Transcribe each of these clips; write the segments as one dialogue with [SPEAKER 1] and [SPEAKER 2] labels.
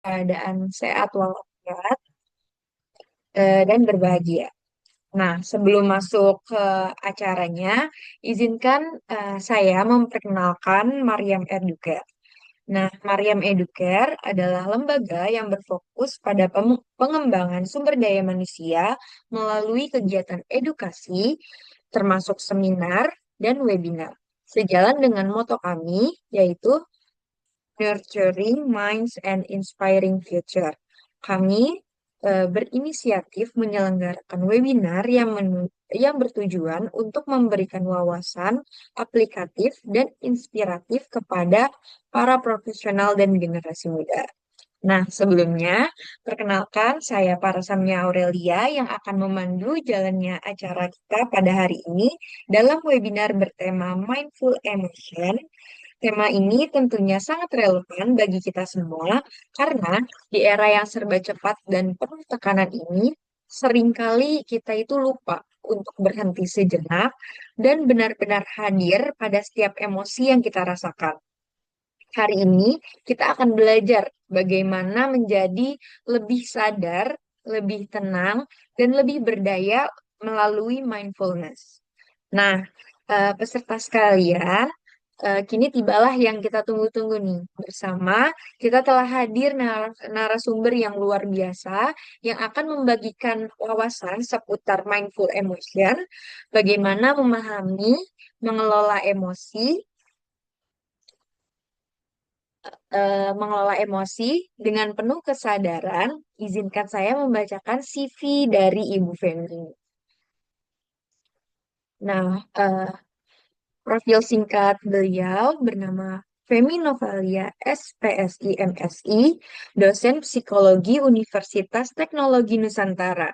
[SPEAKER 1] keadaan sehat walafiat dan berbahagia. Nah, sebelum masuk ke acaranya, izinkan saya memperkenalkan Mariam Educare. Nah, Mariam Educare adalah lembaga yang berfokus pada pengembangan sumber daya manusia melalui kegiatan edukasi, termasuk seminar dan webinar. Sejalan dengan moto kami, yaitu Nurturing Minds and Inspiring Future. Kami berinisiatif menyelenggarakan webinar yang bertujuan untuk memberikan wawasan aplikatif dan inspiratif kepada para profesional dan generasi muda. Nah, sebelumnya, perkenalkan saya Parasamnya Aurelia yang akan memandu jalannya acara kita pada hari ini dalam webinar bertema Mindful Emotion. Tema ini tentunya sangat relevan bagi kita semua karena di era yang serba cepat dan penuh tekanan ini, seringkali kita itu lupa untuk berhenti sejenak dan benar-benar hadir pada setiap emosi yang kita rasakan. Hari ini kita akan belajar bagaimana menjadi lebih sadar, lebih tenang, dan lebih berdaya melalui mindfulness. Nah, peserta sekalian, kini tibalah yang kita tunggu-tunggu nih. Bersama kita telah hadir narasumber yang luar biasa yang akan membagikan wawasan seputar mindful emotion, bagaimana memahami, mengelola emosi, dengan penuh kesadaran. Izinkan saya membacakan CV dari Ibu Femi. Nah, profil singkat beliau bernama Femi Novalia SPSI MSI, dosen psikologi Universitas Teknologi Nusantara.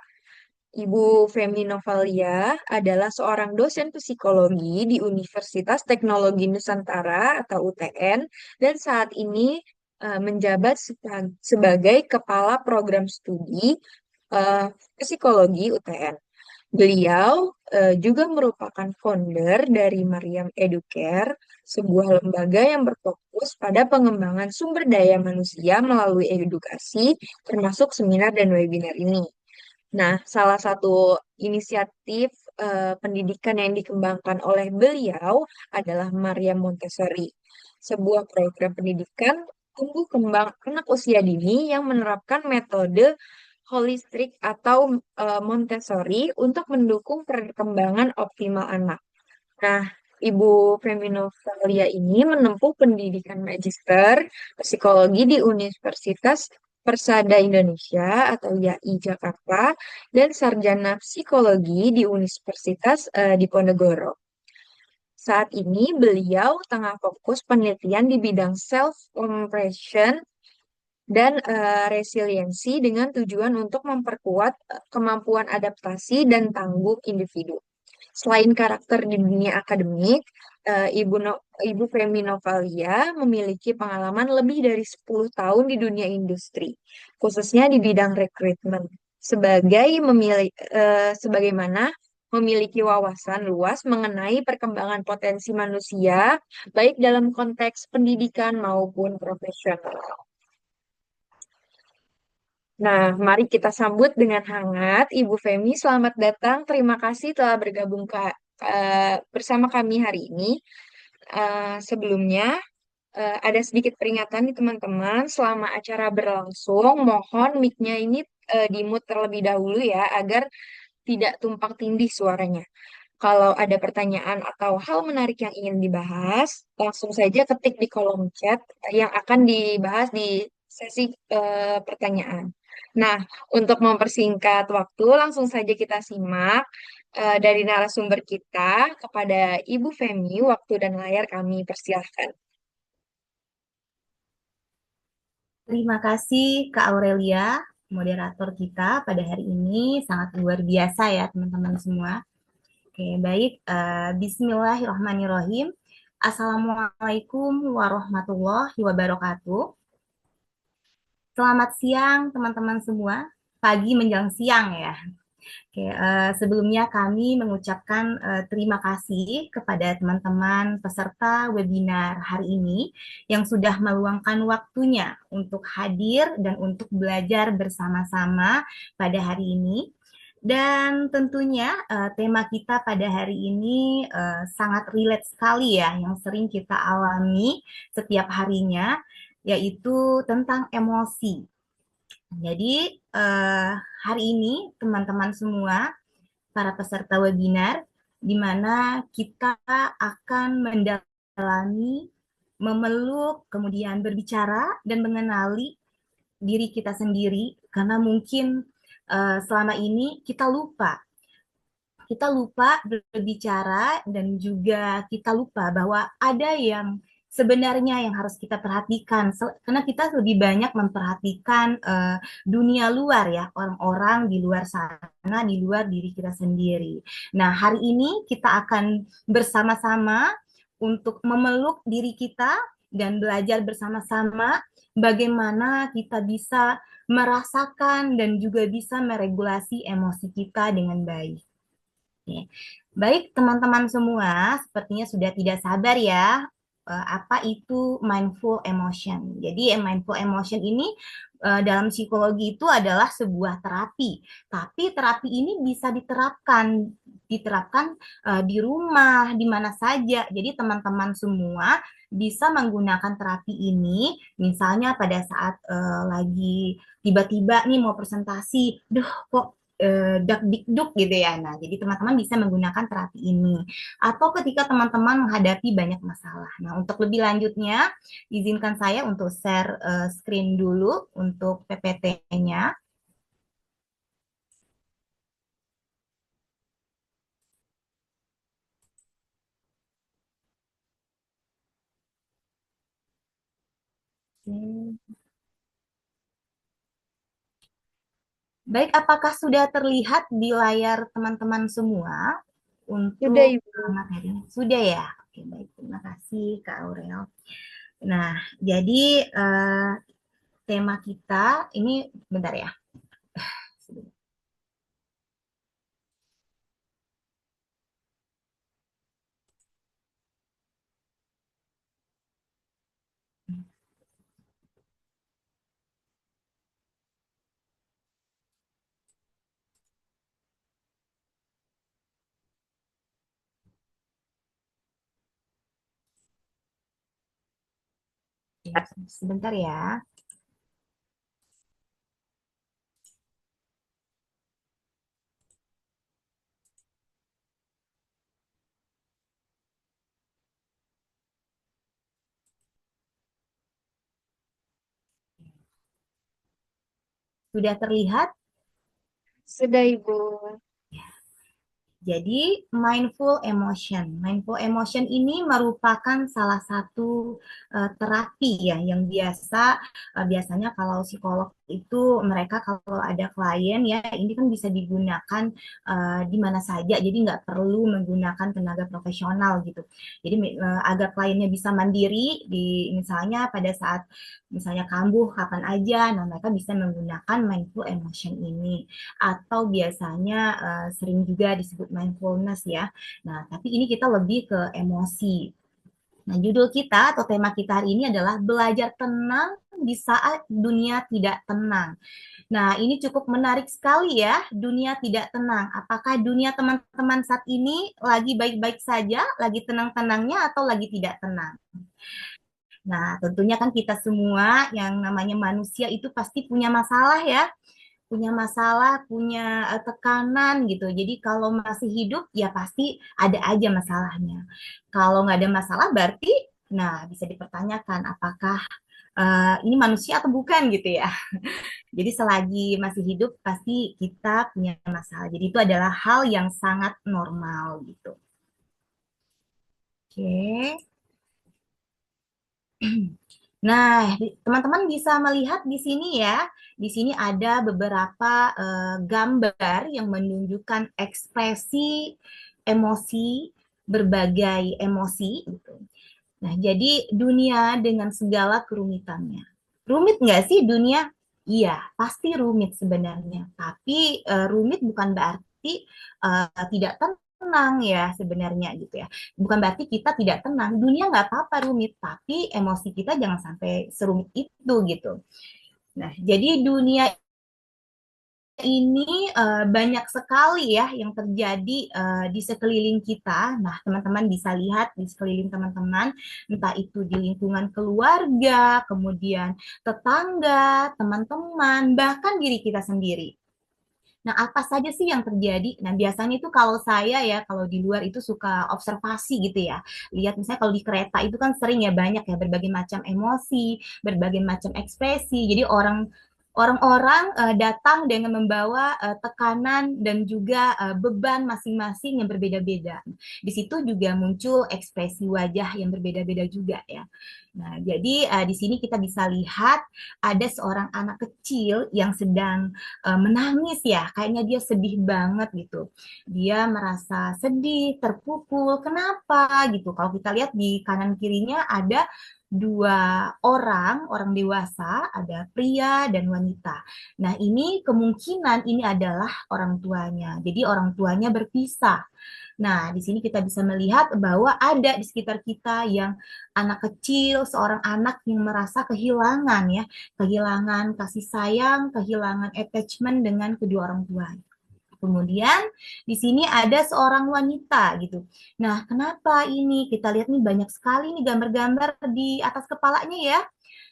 [SPEAKER 1] Ibu Femi Novalia adalah seorang dosen psikologi di Universitas Teknologi Nusantara atau UTN dan saat ini menjabat sebagai Kepala Program Studi eh, Psikologi UTN. Beliau juga merupakan founder dari Mariam Educare, sebuah lembaga yang berfokus pada pengembangan sumber daya manusia melalui edukasi, termasuk seminar dan webinar ini. Nah, salah satu inisiatif pendidikan yang dikembangkan oleh beliau adalah Maria Montessori, sebuah program pendidikan tumbuh kembang anak usia dini yang menerapkan metode holistik atau Montessori untuk mendukung perkembangan optimal anak. Nah, Ibu Feminovalia ini menempuh pendidikan magister psikologi di Universitas Persada Indonesia atau YAI Jakarta dan sarjana psikologi di Universitas Diponegoro. Saat ini beliau tengah fokus penelitian di bidang self-compassion dan resiliensi dengan tujuan untuk memperkuat kemampuan adaptasi dan tangguh individu. Selain karakter di dunia akademik, Ibu Femi Novalia memiliki pengalaman lebih dari 10 tahun di dunia industri, khususnya di bidang rekrutmen. Sebagaimana memiliki wawasan luas mengenai perkembangan potensi manusia, baik dalam konteks pendidikan maupun profesional. Nah, mari kita sambut dengan hangat Ibu Femi. Selamat datang. Terima kasih telah bergabung bersama kami hari ini. Sebelumnya, ada sedikit peringatan nih teman-teman. Selama acara berlangsung, mohon mic-nya ini di-mute terlebih dahulu ya, agar tidak tumpang tindih suaranya. Kalau ada pertanyaan atau hal menarik yang ingin dibahas, langsung saja ketik di kolom chat yang akan dibahas di sesi pertanyaan. Nah, untuk mempersingkat waktu, langsung saja kita simak dari narasumber kita kepada Ibu Femi. Waktu dan layar kami persilahkan.
[SPEAKER 2] Terima kasih Kak Aurelia, moderator kita pada hari ini sangat luar biasa ya teman-teman semua. Oke, baik. Bismillahirrahmanirrahim. Assalamualaikum warahmatullahi wabarakatuh. Selamat siang teman-teman semua. Pagi menjelang siang ya. Oke, sebelumnya kami mengucapkan terima kasih kepada teman-teman peserta webinar hari ini yang sudah meluangkan waktunya untuk hadir dan untuk belajar bersama-sama pada hari ini. Dan tentunya tema kita pada hari ini sangat relate sekali ya, yang sering kita alami setiap harinya, yaitu tentang emosi. Jadi hari ini teman-teman semua, para peserta webinar, di mana kita akan mendalami, memeluk, kemudian berbicara dan mengenali diri kita sendiri, karena mungkin selama ini kita lupa berbicara dan juga kita lupa bahwa ada yang sebenarnya yang harus kita perhatikan karena kita lebih banyak memperhatikan dunia luar ya, orang-orang di luar sana, di luar diri kita sendiri. Nah, hari ini kita akan bersama-sama untuk memeluk diri kita dan belajar bersama-sama bagaimana kita bisa merasakan dan juga bisa meregulasi emosi kita dengan baik. Oke. Baik, teman-teman semua, sepertinya sudah tidak sabar ya, apa itu mindful emotion. Jadi, mindful emotion ini dalam psikologi itu adalah sebuah terapi. Tapi terapi ini bisa diterapkan di rumah, di mana saja. Jadi, teman-teman semua bisa menggunakan terapi ini, misalnya pada saat lagi tiba-tiba nih mau presentasi, duh kok dak dikduk gitu ya. Nah, jadi teman-teman bisa menggunakan terapi ini. Atau ketika teman-teman menghadapi banyak masalah. Nah, untuk lebih lanjutnya, izinkan saya untuk share screen dulu untuk PPT-nya. Baik, apakah sudah terlihat di layar teman-teman semua
[SPEAKER 1] Sudah,
[SPEAKER 2] untuk
[SPEAKER 1] Ibu.
[SPEAKER 2] materinya? Sudah ya? Oke, baik. Terima kasih, Kak Aurel. Nah, jadi tema kita ini, bentar ya. Sebentar ya. Sudah terlihat?
[SPEAKER 1] Sudah, Ibu.
[SPEAKER 2] Jadi, mindful emotion ini merupakan salah satu terapi ya yang biasanya kalau psikolog itu mereka kalau ada klien ya ini kan bisa digunakan di mana saja. Jadi nggak perlu menggunakan tenaga profesional gitu. Jadi agar kliennya bisa mandiri di misalnya pada saat misalnya kambuh kapan aja, nah mereka bisa menggunakan mindful emotion ini atau biasanya sering juga disebut mindfulness ya. Nah, tapi ini kita lebih ke emosi. Nah, judul kita atau tema kita hari ini adalah belajar tenang di saat dunia tidak tenang. Nah, ini cukup menarik sekali ya, dunia tidak tenang. Apakah dunia teman-teman saat ini lagi baik-baik saja, lagi tenang-tenangnya atau lagi tidak tenang? Nah, tentunya kan kita semua yang namanya manusia itu pasti punya masalah ya, punya tekanan gitu. Jadi kalau masih hidup ya pasti ada aja masalahnya. Kalau nggak ada masalah berarti, nah bisa dipertanyakan apakah ini manusia atau bukan gitu ya. Jadi selagi masih hidup pasti kita punya masalah. Jadi itu adalah hal yang sangat normal gitu. Oke. Nah, teman-teman bisa melihat di sini ya. Di sini ada beberapa gambar yang menunjukkan ekspresi emosi, berbagai emosi gitu. Nah, jadi dunia dengan segala kerumitannya. Rumit nggak sih dunia? Iya, pasti rumit sebenarnya. Tapi rumit bukan berarti tidak tenang ya sebenarnya gitu ya. Bukan berarti kita tidak tenang. Dunia nggak apa-apa rumit, tapi emosi kita jangan sampai serumit itu gitu. Nah, jadi dunia ini banyak sekali ya yang terjadi di sekeliling kita. Nah, teman-teman bisa lihat di sekeliling teman-teman, entah itu di lingkungan keluarga, kemudian tetangga, teman-teman, bahkan diri kita sendiri. Nah, apa saja sih yang terjadi? Nah, biasanya itu kalau saya ya, kalau di luar itu suka observasi gitu ya. Lihat misalnya kalau di kereta itu kan sering ya banyak ya berbagai macam emosi, berbagai macam ekspresi. Jadi orang-orang datang dengan membawa tekanan dan juga beban masing-masing yang berbeda-beda. Di situ juga muncul ekspresi wajah yang berbeda-beda juga ya. Nah, jadi di sini kita bisa lihat ada seorang anak kecil yang sedang menangis ya, kayaknya dia sedih banget gitu. Dia merasa sedih, terpukul. Kenapa gitu? Kalau kita lihat di kanan kirinya ada dua orang, orang dewasa, ada pria dan wanita. Nah, ini kemungkinan ini adalah orang tuanya. Jadi orang tuanya berpisah. Nah, di sini kita bisa melihat bahwa ada di sekitar kita yang anak kecil, seorang anak yang merasa kehilangan ya, kehilangan kasih sayang, kehilangan attachment dengan kedua orang tua. Kemudian di sini ada seorang wanita gitu. Nah, kenapa ini? Kita lihat nih banyak sekali nih gambar-gambar di atas kepalanya ya.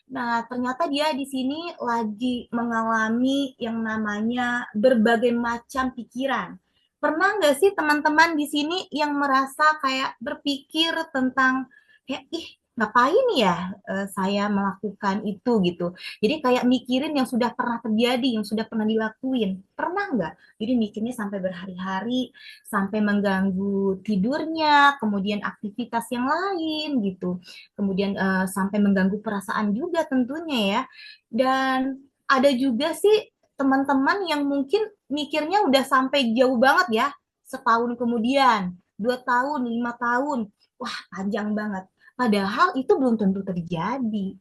[SPEAKER 2] Nah, ternyata dia di sini lagi mengalami yang namanya berbagai macam pikiran. Pernah nggak sih teman-teman di sini yang merasa kayak berpikir tentang kayak ih ngapain ya saya melakukan itu gitu. Jadi kayak mikirin yang sudah pernah terjadi, yang sudah pernah dilakuin. Pernah nggak? Jadi mikirnya sampai berhari-hari, sampai mengganggu tidurnya, kemudian aktivitas yang lain gitu. Kemudian sampai mengganggu perasaan juga tentunya ya. Dan ada juga sih teman-teman yang mungkin mikirnya udah sampai jauh banget ya, setahun kemudian, 2 tahun, 5 tahun, wah panjang banget. Padahal itu belum tentu terjadi.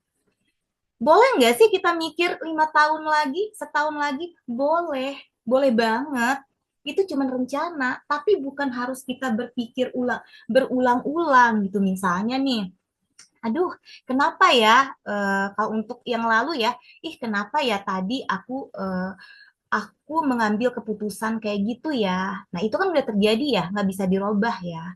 [SPEAKER 2] Boleh nggak sih kita mikir 5 tahun lagi, setahun lagi? Boleh, boleh banget. Itu cuma rencana, tapi bukan harus kita berpikir berulang-ulang gitu. Misalnya nih, aduh, kenapa ya kalau untuk yang lalu ya, ih kenapa ya tadi aku mengambil keputusan kayak gitu ya. Nah, itu kan udah terjadi ya, nggak bisa dirubah ya.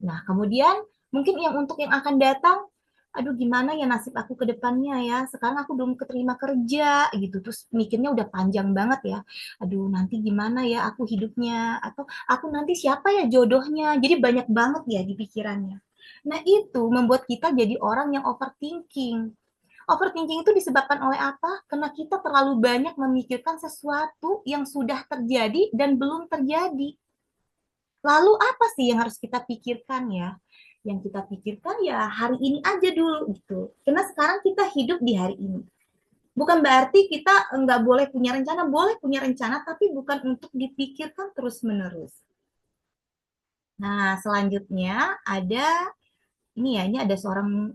[SPEAKER 2] Nah, kemudian mungkin yang untuk yang akan datang, aduh gimana ya nasib aku ke depannya ya. Sekarang aku belum keterima kerja gitu. Terus mikirnya udah panjang banget ya. Aduh, nanti gimana ya aku hidupnya atau aku nanti siapa ya jodohnya. Jadi banyak banget ya di pikirannya. Nah, itu membuat kita jadi orang yang overthinking. Overthinking itu disebabkan oleh apa? Karena kita terlalu banyak memikirkan sesuatu yang sudah terjadi dan belum terjadi. Lalu apa sih yang harus kita pikirkan ya? Yang kita pikirkan ya hari ini aja dulu gitu. Karena sekarang kita hidup di hari ini. Bukan berarti kita nggak boleh punya rencana, boleh punya rencana, tapi bukan untuk dipikirkan terus-menerus. Nah, selanjutnya ada ini ada seorang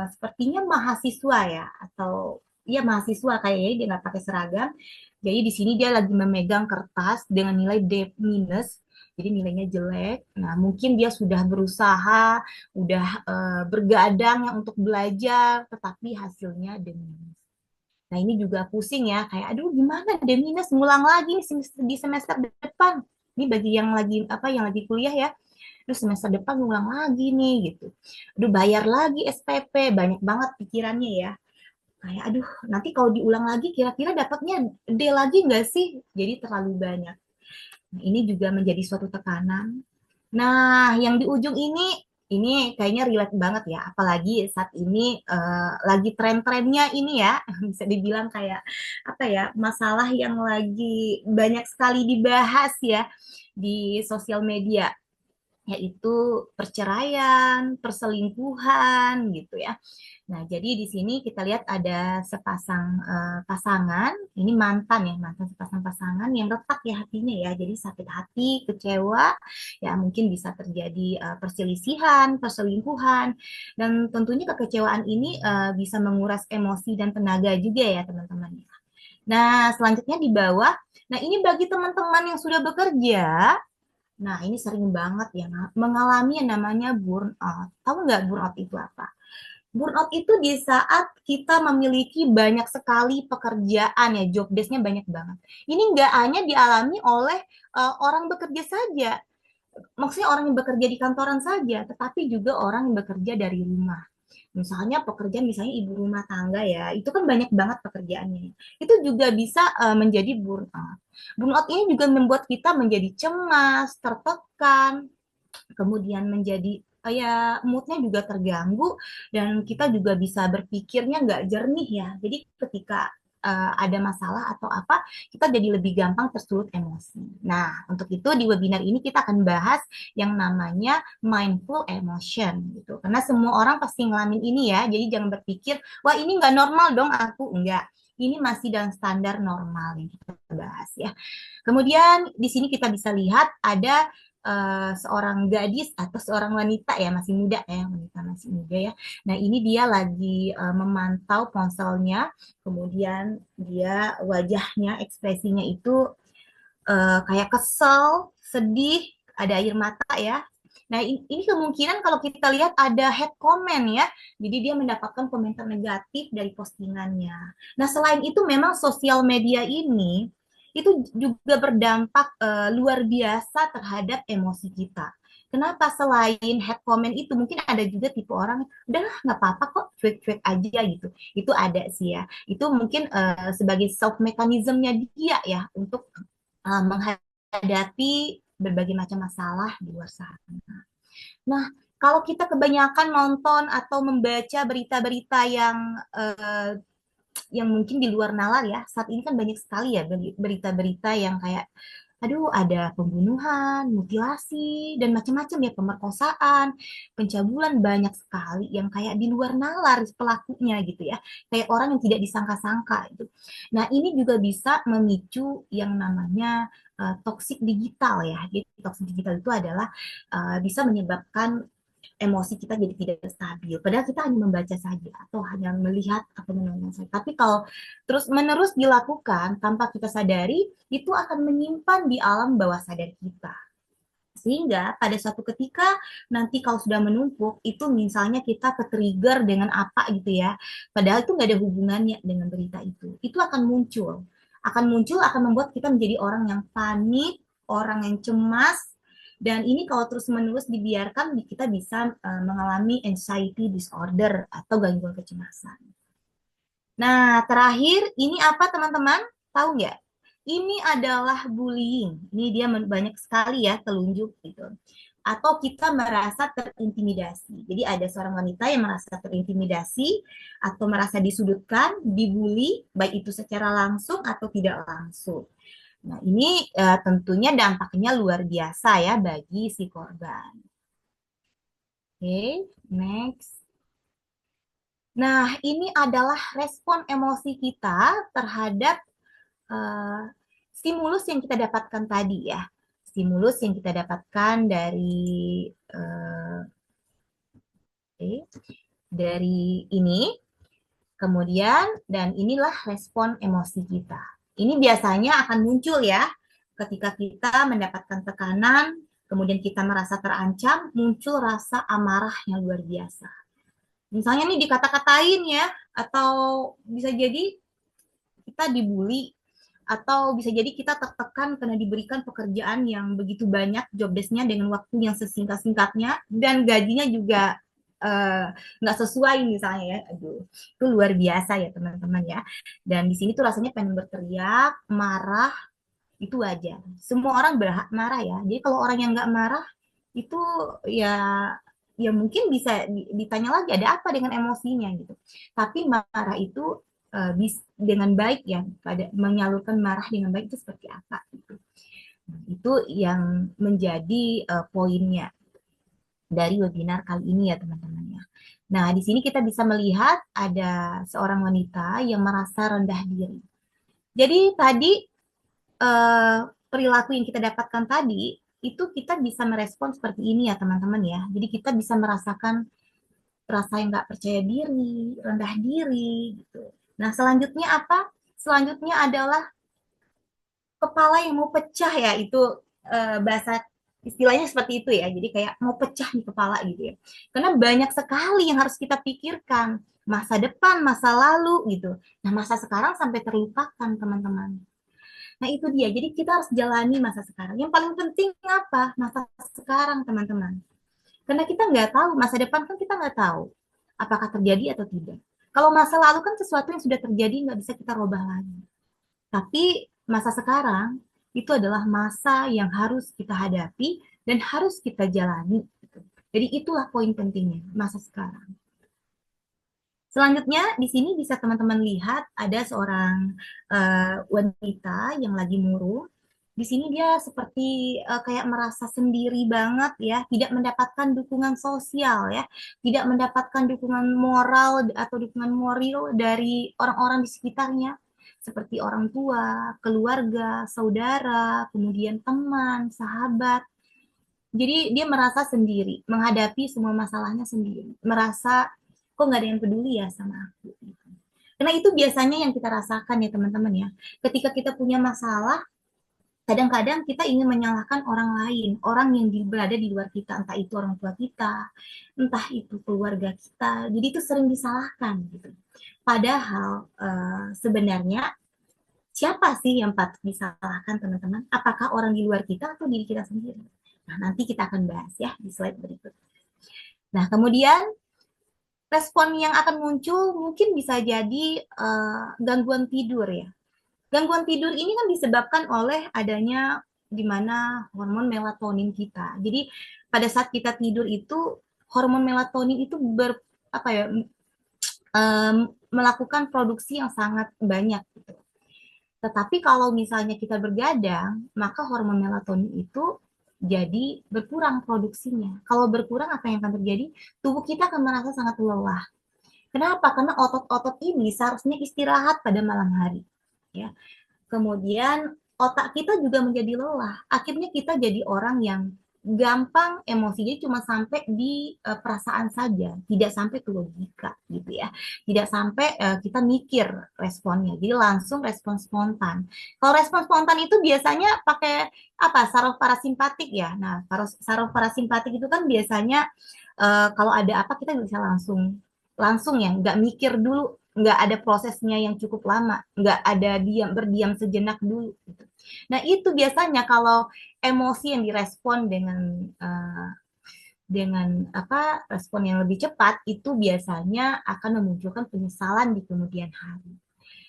[SPEAKER 2] sepertinya mahasiswa ya atau ya mahasiswa kayaknya dia nggak pakai seragam. Jadi di sini dia lagi memegang kertas dengan nilai D minus. Jadi nilainya jelek. Nah, mungkin dia sudah berusaha, udah bergadang ya untuk belajar, tetapi hasilnya D minus. Nah, ini juga pusing ya, kayak aduh gimana D minus ngulang lagi di semester depan. Ini bagi yang lagi apa yang lagi kuliah ya, terus semester depan ngulang lagi nih gitu. Aduh bayar lagi SPP, banyak banget pikirannya ya. Kayak aduh nanti kalau diulang lagi kira-kira dapatnya D lagi nggak sih? Jadi terlalu banyak. Nah, ini juga menjadi suatu tekanan. Nah, yang di ujung ini kayaknya relate banget ya, apalagi saat ini lagi tren-trennya ini ya, bisa dibilang kayak apa ya, masalah yang lagi banyak sekali dibahas ya di sosial media, yaitu perceraian, perselingkuhan gitu ya. Nah, jadi di sini kita lihat ada sepasang pasangan, ini mantan ya, mantan sepasang pasangan yang retak ya hatinya ya. Jadi sakit hati, kecewa, ya mungkin bisa terjadi perselisihan, perselingkuhan, dan tentunya kekecewaan ini bisa menguras emosi dan tenaga juga ya teman-teman. Nah, selanjutnya di bawah. Nah, ini bagi teman-teman yang sudah bekerja. Nah, ini sering banget ya mengalami yang namanya burnout. Tahu nggak burnout itu apa? Burnout itu di saat kita memiliki banyak sekali pekerjaan ya, job desk-nya banyak banget. Ini nggak hanya dialami oleh orang bekerja saja, maksudnya orang yang bekerja di kantoran saja, tetapi juga orang yang bekerja dari rumah. Misalnya pekerjaan, misalnya ibu rumah tangga ya, itu kan banyak banget pekerjaannya. Itu juga bisa menjadi burnout. Burnout ini juga membuat kita menjadi cemas, tertekan, kemudian menjadi ya moodnya juga terganggu dan kita juga bisa berpikirnya nggak jernih ya. Jadi ketika ada masalah atau apa, kita jadi lebih gampang tersulut emosi. Nah, untuk itu di webinar ini kita akan bahas yang namanya mindful emotion gitu. Karena semua orang pasti ngalamin ini ya. Jadi jangan berpikir, wah ini nggak normal dong aku. Enggak. Ini masih dalam standar normal yang kita bahas ya. Kemudian di sini kita bisa lihat ada seorang gadis atau seorang wanita ya masih muda ya wanita masih muda ya. Nah ini dia lagi memantau ponselnya, kemudian dia wajahnya ekspresinya itu kayak kesel, sedih, ada air mata ya. Nah ini kemungkinan kalau kita lihat ada head comment ya, jadi dia mendapatkan komentar negatif dari postingannya. Nah selain itu memang sosial media ini itu juga berdampak luar biasa terhadap emosi kita. Kenapa selain head comment itu mungkin ada juga tipe orang udahlah nggak apa-apa kok cuek-cuek aja gitu. Itu ada sih ya. Itu mungkin sebagai self mechanismnya dia ya untuk menghadapi berbagai macam masalah di luar sana. Nah, kalau kita kebanyakan nonton atau membaca berita-berita yang mungkin di luar nalar ya. Saat ini kan banyak sekali ya berita-berita yang kayak aduh ada pembunuhan, mutilasi dan macam-macam ya pemerkosaan, pencabulan banyak sekali yang kayak di luar nalar pelakunya gitu ya. Kayak orang yang tidak disangka-sangka itu. Nah, ini juga bisa memicu yang namanya toxic digital ya. Jadi toxic digital itu adalah bisa menyebabkan emosi kita jadi tidak stabil. Padahal kita hanya membaca saja atau hanya melihat atau menonton saja. Tapi kalau terus-menerus dilakukan tanpa kita sadari, itu akan menyimpan di alam bawah sadar kita. Sehingga pada suatu ketika nanti kalau sudah menumpuk, itu misalnya kita ke-trigger dengan apa gitu ya. Padahal itu nggak ada hubungannya dengan berita itu. Itu akan muncul. Akan muncul, akan membuat kita menjadi orang yang panik, orang yang cemas, dan ini kalau terus-menerus dibiarkan, kita bisa mengalami anxiety disorder atau gangguan kecemasan. Nah, terakhir, ini apa teman-teman? Tahu nggak? Ini adalah bullying. Ini dia banyak sekali ya telunjuk gitu. Atau kita merasa terintimidasi. Jadi ada seorang wanita yang merasa terintimidasi atau merasa disudutkan, dibully, baik itu secara langsung atau tidak langsung. Nah, ini tentunya dampaknya luar biasa ya bagi si korban. Oke, next. Nah, ini adalah respon emosi kita terhadap uh, stimulus yang kita dapatkan tadi ya. Stimulus yang kita dapatkan uh, okay, dari ini, kemudian dan inilah respon emosi kita. Ini biasanya akan muncul ya ketika kita mendapatkan tekanan, kemudian kita merasa terancam, muncul rasa amarah yang luar biasa. Misalnya nih dikata-katain ya, atau bisa jadi kita dibully, atau bisa jadi kita tertekan karena diberikan pekerjaan yang begitu banyak job desk-nya dengan waktu yang sesingkat-singkatnya dan gajinya juga nggak sesuai misalnya ya, aduh itu luar biasa ya teman-teman ya. Dan di sini tuh rasanya pengen berteriak, marah, itu wajar. Semua orang berhak marah ya. Jadi kalau orang yang nggak marah itu ya ya mungkin bisa ditanya lagi ada apa dengan emosinya gitu. Tapi marah itu dengan baik ya, pada menyalurkan marah dengan baik itu seperti apa gitu. Nah, itu yang menjadi poinnya dari webinar kali ini ya teman-teman ya. Nah, di sini kita bisa melihat ada seorang wanita yang merasa rendah diri. Jadi tadi perilaku yang kita dapatkan tadi itu kita bisa merespon seperti ini ya teman-teman ya. Jadi kita bisa merasakan rasa yang nggak percaya diri, rendah diri gitu. Nah selanjutnya apa? Selanjutnya adalah kepala yang mau pecah ya, itu bahasa istilahnya seperti itu ya. Jadi kayak mau pecah nih kepala gitu ya. Karena banyak sekali yang harus kita pikirkan, masa depan, masa lalu gitu. Nah, masa sekarang sampai terlupakan, teman-teman. Nah, itu dia. Jadi kita harus jalani masa sekarang. Yang paling penting apa? Masa sekarang, teman-teman. Karena kita nggak tahu, masa depan kan kita nggak tahu apakah terjadi atau tidak. Kalau masa lalu kan sesuatu yang sudah terjadi nggak bisa kita rubah lagi. Tapi masa sekarang itu adalah masa yang harus kita hadapi dan harus kita jalani. Jadi itulah poin pentingnya, masa sekarang. Selanjutnya di sini bisa teman-teman lihat ada seorang wanita yang lagi murung. Di sini dia seperti kayak merasa sendiri banget ya, tidak mendapatkan dukungan sosial ya, tidak mendapatkan dukungan moral atau dukungan moral dari orang-orang di sekitarnya, seperti orang tua, keluarga, saudara, kemudian teman, sahabat. Jadi dia merasa sendiri, menghadapi semua masalahnya sendiri, merasa kok nggak ada yang peduli ya sama aku. Karena itu biasanya yang kita rasakan ya teman-teman ya. Ketika kita punya masalah, kadang-kadang kita ingin menyalahkan orang lain, orang yang berada di luar kita, entah itu orang tua kita, entah itu keluarga kita. Jadi itu sering disalahkan gitu. Padahal sebenarnya siapa sih yang patut disalahkan teman-teman? Apakah orang di luar kita atau diri kita sendiri? Nah, nanti kita akan bahas ya di slide berikut. Nah, kemudian respon yang akan muncul mungkin bisa jadi gangguan tidur ya. Gangguan tidur ini kan disebabkan oleh adanya di mana hormon melatonin kita. Jadi pada saat kita tidur itu hormon melatonin itu apa ya melakukan produksi yang sangat banyak gitu. Tetapi kalau misalnya kita bergadang, maka hormon melatonin itu jadi berkurang produksinya. Kalau berkurang apa yang akan terjadi? Tubuh kita akan merasa sangat lelah. Kenapa? Karena otot-otot ini seharusnya istirahat pada malam hari. Ya. Kemudian otak kita juga menjadi lelah. Akhirnya kita jadi orang yang gampang emosinya cuma sampai di perasaan saja, tidak sampai ke logika gitu ya. Tidak sampai kita mikir responnya. Jadi langsung respon spontan. Kalau respon spontan itu biasanya pakai apa? Saraf parasimpatik ya. Nah, saraf parasimpatik itu kan biasanya kalau ada apa kita bisa langsung langsung ya, nggak mikir dulu, nggak ada prosesnya yang cukup lama, nggak ada berdiam sejenak dulu. Gitu. Nah itu biasanya kalau emosi yang direspon dengan apa respon yang lebih cepat itu biasanya akan memunculkan penyesalan di kemudian hari.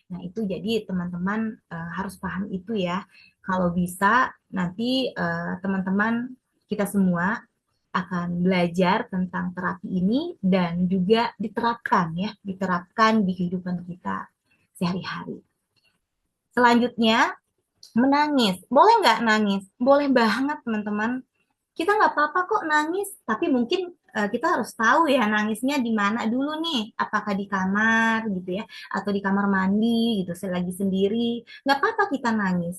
[SPEAKER 2] Nah itu jadi teman-teman harus paham itu ya. Kalau bisa nanti teman-teman kita semua akan belajar tentang terapi ini dan juga diterapkan di kehidupan kita sehari-hari. Selanjutnya, menangis. Boleh nggak nangis? Boleh banget, teman-teman. Kita nggak apa-apa kok nangis, tapi mungkin kita harus tahu ya nangisnya di mana dulu nih. Apakah di kamar gitu ya, atau di kamar mandi gitu, selagi sendiri. Nggak apa-apa kita nangis.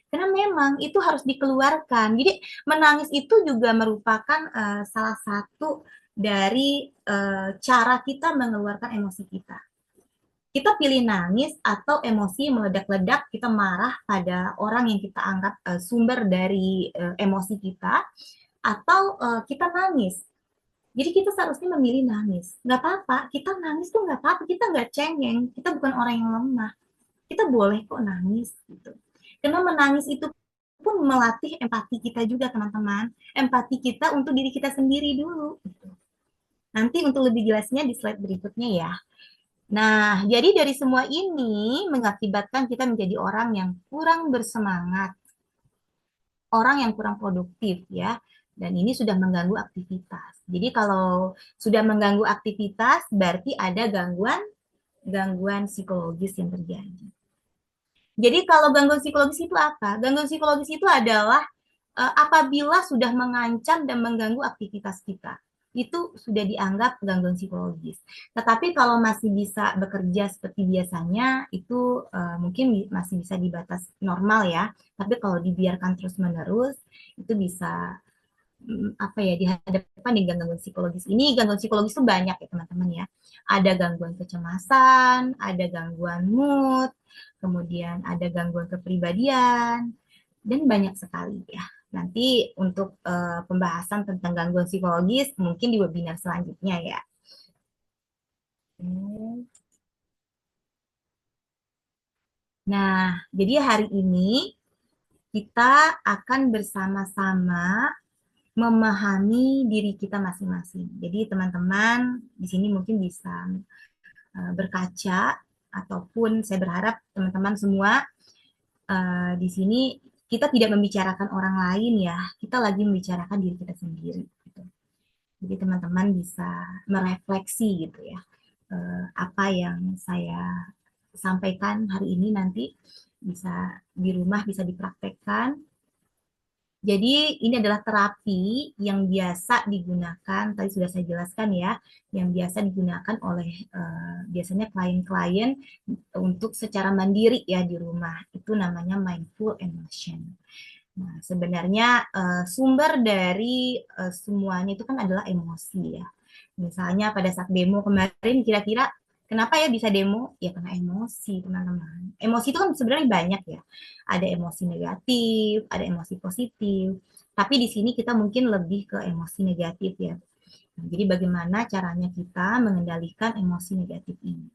[SPEAKER 2] Karena memang itu harus dikeluarkan. Jadi menangis itu juga merupakan salah satu dari cara kita mengeluarkan emosi kita. Kita pilih nangis atau emosi meledak-ledak, kita marah pada orang yang kita anggap sumber dari emosi kita, atau kita nangis. Jadi kita seharusnya memilih nangis. Nggak apa-apa, kita nangis tuh nggak apa-apa, kita nggak cengeng, kita bukan orang yang lemah. Kita boleh kok nangis gitu. Karena menangis itu pun melatih empati kita juga teman-teman. Empati kita untuk diri kita sendiri dulu. Nanti untuk lebih jelasnya di slide berikutnya ya. Nah, jadi dari semua ini mengakibatkan kita menjadi orang yang kurang bersemangat, orang yang kurang produktif ya. Dan ini sudah mengganggu aktivitas. Jadi kalau sudah mengganggu aktivitas berarti ada gangguan psikologis yang terjadi. Jadi kalau gangguan psikologis itu apa? Gangguan psikologis itu adalah apabila sudah mengancam dan mengganggu aktivitas kita. Itu sudah dianggap gangguan psikologis. Tetapi kalau masih bisa bekerja seperti biasanya, itu mungkin masih bisa di batas normal ya. Tapi kalau dibiarkan terus-menerus, itu bisa apa ya, dihadapkan dengan gangguan psikologis ini. Gangguan psikologis itu banyak ya teman-teman ya. Ada gangguan kecemasan, ada gangguan mood, kemudian ada gangguan kepribadian, dan banyak sekali ya. Nanti untuk pembahasan tentang gangguan psikologis mungkin di webinar selanjutnya ya. Nah, jadi hari ini kita akan bersama-sama memahami diri kita masing-masing. Jadi teman-teman di sini mungkin bisa berkaca, ataupun saya berharap teman-teman semua di sini kita tidak membicarakan orang lain ya, kita lagi membicarakan diri kita sendiri. Gitu. Jadi teman-teman bisa merefleksi gitu ya, apa yang saya sampaikan hari ini nanti bisa di rumah bisa dipraktekkan. Jadi ini adalah terapi yang biasa digunakan, tadi sudah saya jelaskan ya, yang biasa digunakan oleh biasanya klien-klien untuk secara mandiri ya di rumah. Itu namanya mindful emotion. Nah, sebenarnya sumber dari semuanya itu kan adalah emosi ya. Misalnya pada saat demo kemarin, kira-kira kenapa ya bisa demo? Ya karena emosi, teman-teman. Emosi itu kan sebenarnya banyak ya. Ada emosi negatif, ada emosi positif. Tapi di sini kita mungkin lebih ke emosi negatif ya. Nah, jadi bagaimana caranya kita mengendalikan emosi negatif ini?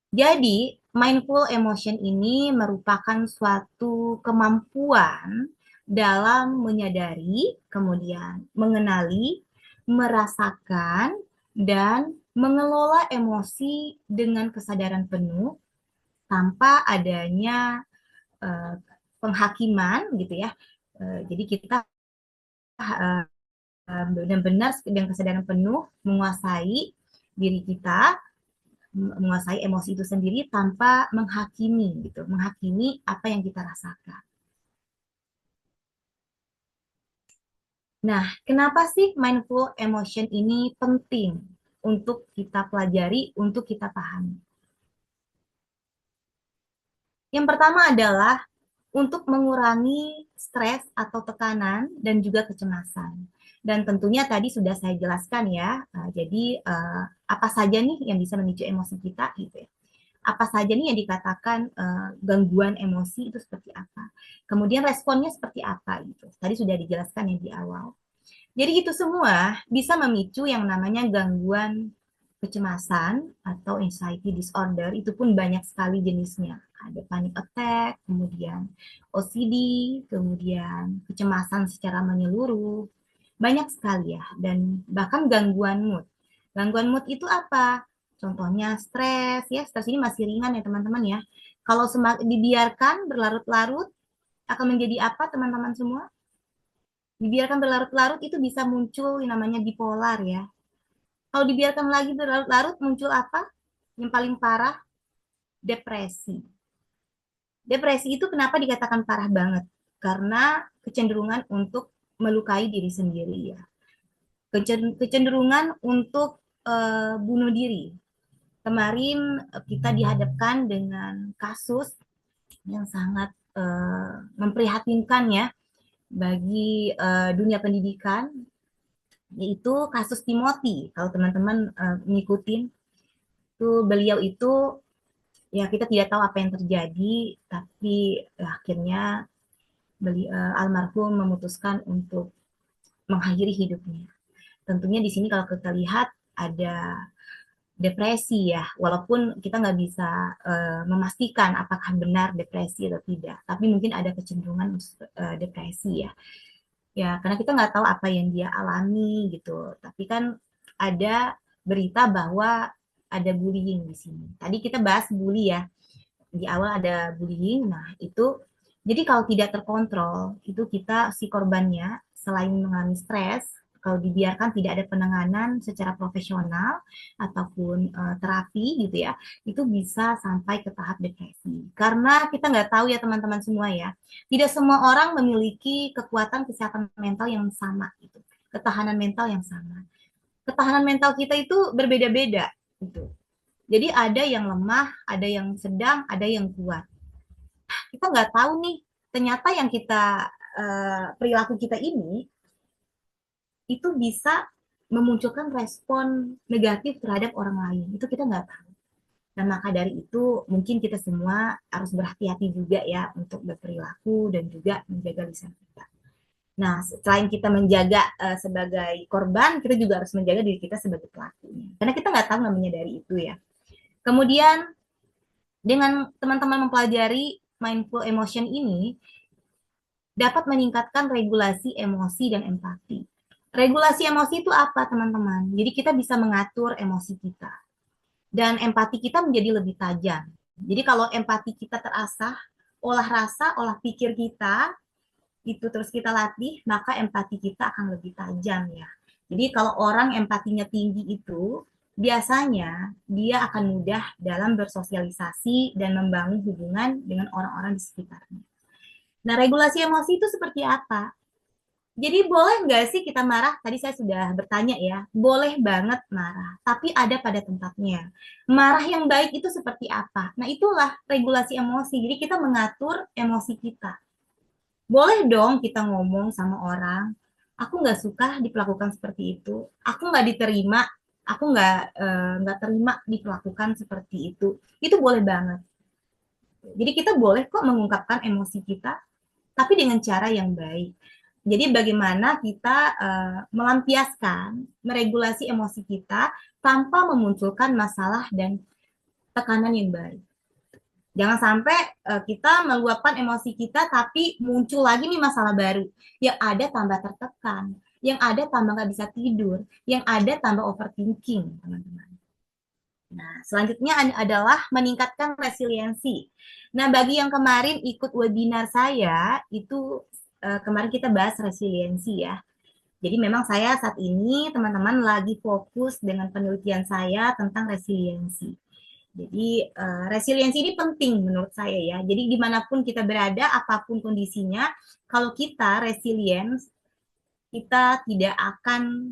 [SPEAKER 2] Jadi, mindful emotion ini merupakan suatu kemampuan dalam menyadari, kemudian mengenali, merasakan, dan mengelola emosi dengan kesadaran penuh tanpa adanya eh, penghakiman gitu ya. Jadi kita benar-benar dengan kesadaran penuh menguasai diri kita, menguasai emosi itu sendiri tanpa menghakimi gitu, menghakimi apa yang kita rasakan. Nah, kenapa sih mindful emotion ini penting untuk kita pelajari, untuk kita pahami? Yang pertama adalah untuk mengurangi stres atau tekanan dan juga kecemasan. Dan tentunya tadi sudah saya jelaskan ya, jadi apa saja nih yang bisa memicu emosi kita gitu ya. Apa saja nih yang dikatakan gangguan emosi itu seperti apa. Kemudian responnya seperti apa gitu. Tadi sudah dijelaskan yang di awal. Jadi itu semua bisa memicu yang namanya gangguan kecemasan atau anxiety disorder, itu pun banyak sekali jenisnya. Ada panic attack, kemudian OCD, kemudian kecemasan secara menyeluruh. Banyak sekali ya, dan bahkan gangguan mood. Gangguan mood itu apa? Contohnya stres, ya stres ini masih ringan ya teman-teman ya. Kalau dibiarkan berlarut-larut, akan menjadi apa teman-teman semua? Dibiarkan berlarut-larut itu bisa muncul yang namanya bipolar ya. Kalau dibiarkan lagi berlarut-larut muncul apa? Yang paling parah, depresi. Depresi itu kenapa dikatakan parah banget? Karena kecenderungan untuk melukai diri sendiri ya. Kecenderungan untuk bunuh diri. Kemarin kita dihadapkan dengan kasus yang sangat memprihatinkan ya bagi dunia pendidikan, yaitu kasus Timothy. Kalau teman-teman ngikutin, tuh beliau itu ya kita tidak tahu apa yang terjadi, tapi akhirnya almarhum memutuskan untuk mengakhiri hidupnya. Tentunya di sini kalau kita lihat ada depresi ya, walaupun kita nggak bisa memastikan apakah benar depresi atau tidak, tapi mungkin ada kecenderungan depresi ya. Ya, karena kita nggak tahu apa yang dia alami gitu. Tapi kan ada berita bahwa ada bullying di sini. Tadi kita bahas bully ya. Di awal ada bullying. Nah, itu jadi kalau tidak terkontrol, itu kita si korbannya selain mengalami stres, kalau dibiarkan tidak ada penanganan secara profesional ataupun terapi gitu ya, itu bisa sampai ke tahap depresi. Karena kita nggak tahu ya teman-teman semua ya, tidak semua orang memiliki kekuatan kesehatan mental yang sama gitu, ketahanan mental yang sama. Ketahanan mental kita itu berbeda-beda gitu. Jadi ada yang lemah, ada yang sedang, ada yang kuat. Kita nggak tahu nih ternyata yang kita perilaku kita ini itu bisa memunculkan respon negatif terhadap orang lain. Itu kita nggak tahu. Nah, maka dari itu mungkin kita semua harus berhati-hati juga ya untuk berperilaku dan juga menjaga lisan kita. Nah, selain kita menjaga sebagai korban, kita juga harus menjaga diri kita sebagai pelakunya. Karena kita nggak tahu namanya dari itu ya. Kemudian dengan teman-teman mempelajari mindful emotion ini dapat meningkatkan regulasi emosi dan empati. Regulasi emosi itu apa, teman-teman? Jadi kita bisa mengatur emosi kita dan empati kita menjadi lebih tajam. Jadi kalau empati kita terasah, olah rasa, olah pikir kita itu terus kita latih, maka empati kita akan lebih tajam ya. Jadi kalau orang empatinya tinggi itu biasanya dia akan mudah dalam bersosialisasi dan membangun hubungan dengan orang-orang di sekitarnya. Nah, regulasi emosi itu seperti apa? Jadi boleh nggak sih kita marah? Tadi saya sudah bertanya ya. Boleh banget marah, tapi ada pada tempatnya. Marah yang baik itu seperti apa? Nah, itulah regulasi emosi. Jadi kita mengatur emosi kita. Boleh dong kita ngomong sama orang, aku nggak suka diperlakukan seperti itu. Aku nggak diterima, aku nggak terima diperlakukan seperti itu. Itu boleh banget. Jadi kita boleh kok mengungkapkan emosi kita, tapi dengan cara yang baik. Jadi bagaimana kita melampiaskan, meregulasi emosi kita tanpa memunculkan masalah dan tekanan yang baik. Jangan sampai kita meluapkan emosi kita tapi muncul lagi nih masalah baru. Yang ada tambah tertekan, yang ada tambah nggak bisa tidur, yang ada tambah overthinking, teman-teman. Nah, selanjutnya adalah meningkatkan resiliensi. Nah, bagi yang kemarin ikut webinar saya, itu kemarin kita bahas resiliensi ya. Jadi memang saya saat ini teman-teman lagi fokus dengan penelitian saya tentang resiliensi. Jadi resiliensi ini penting menurut saya ya. Jadi dimanapun kita berada, apapun kondisinya, kalau kita resilience, kita tidak akan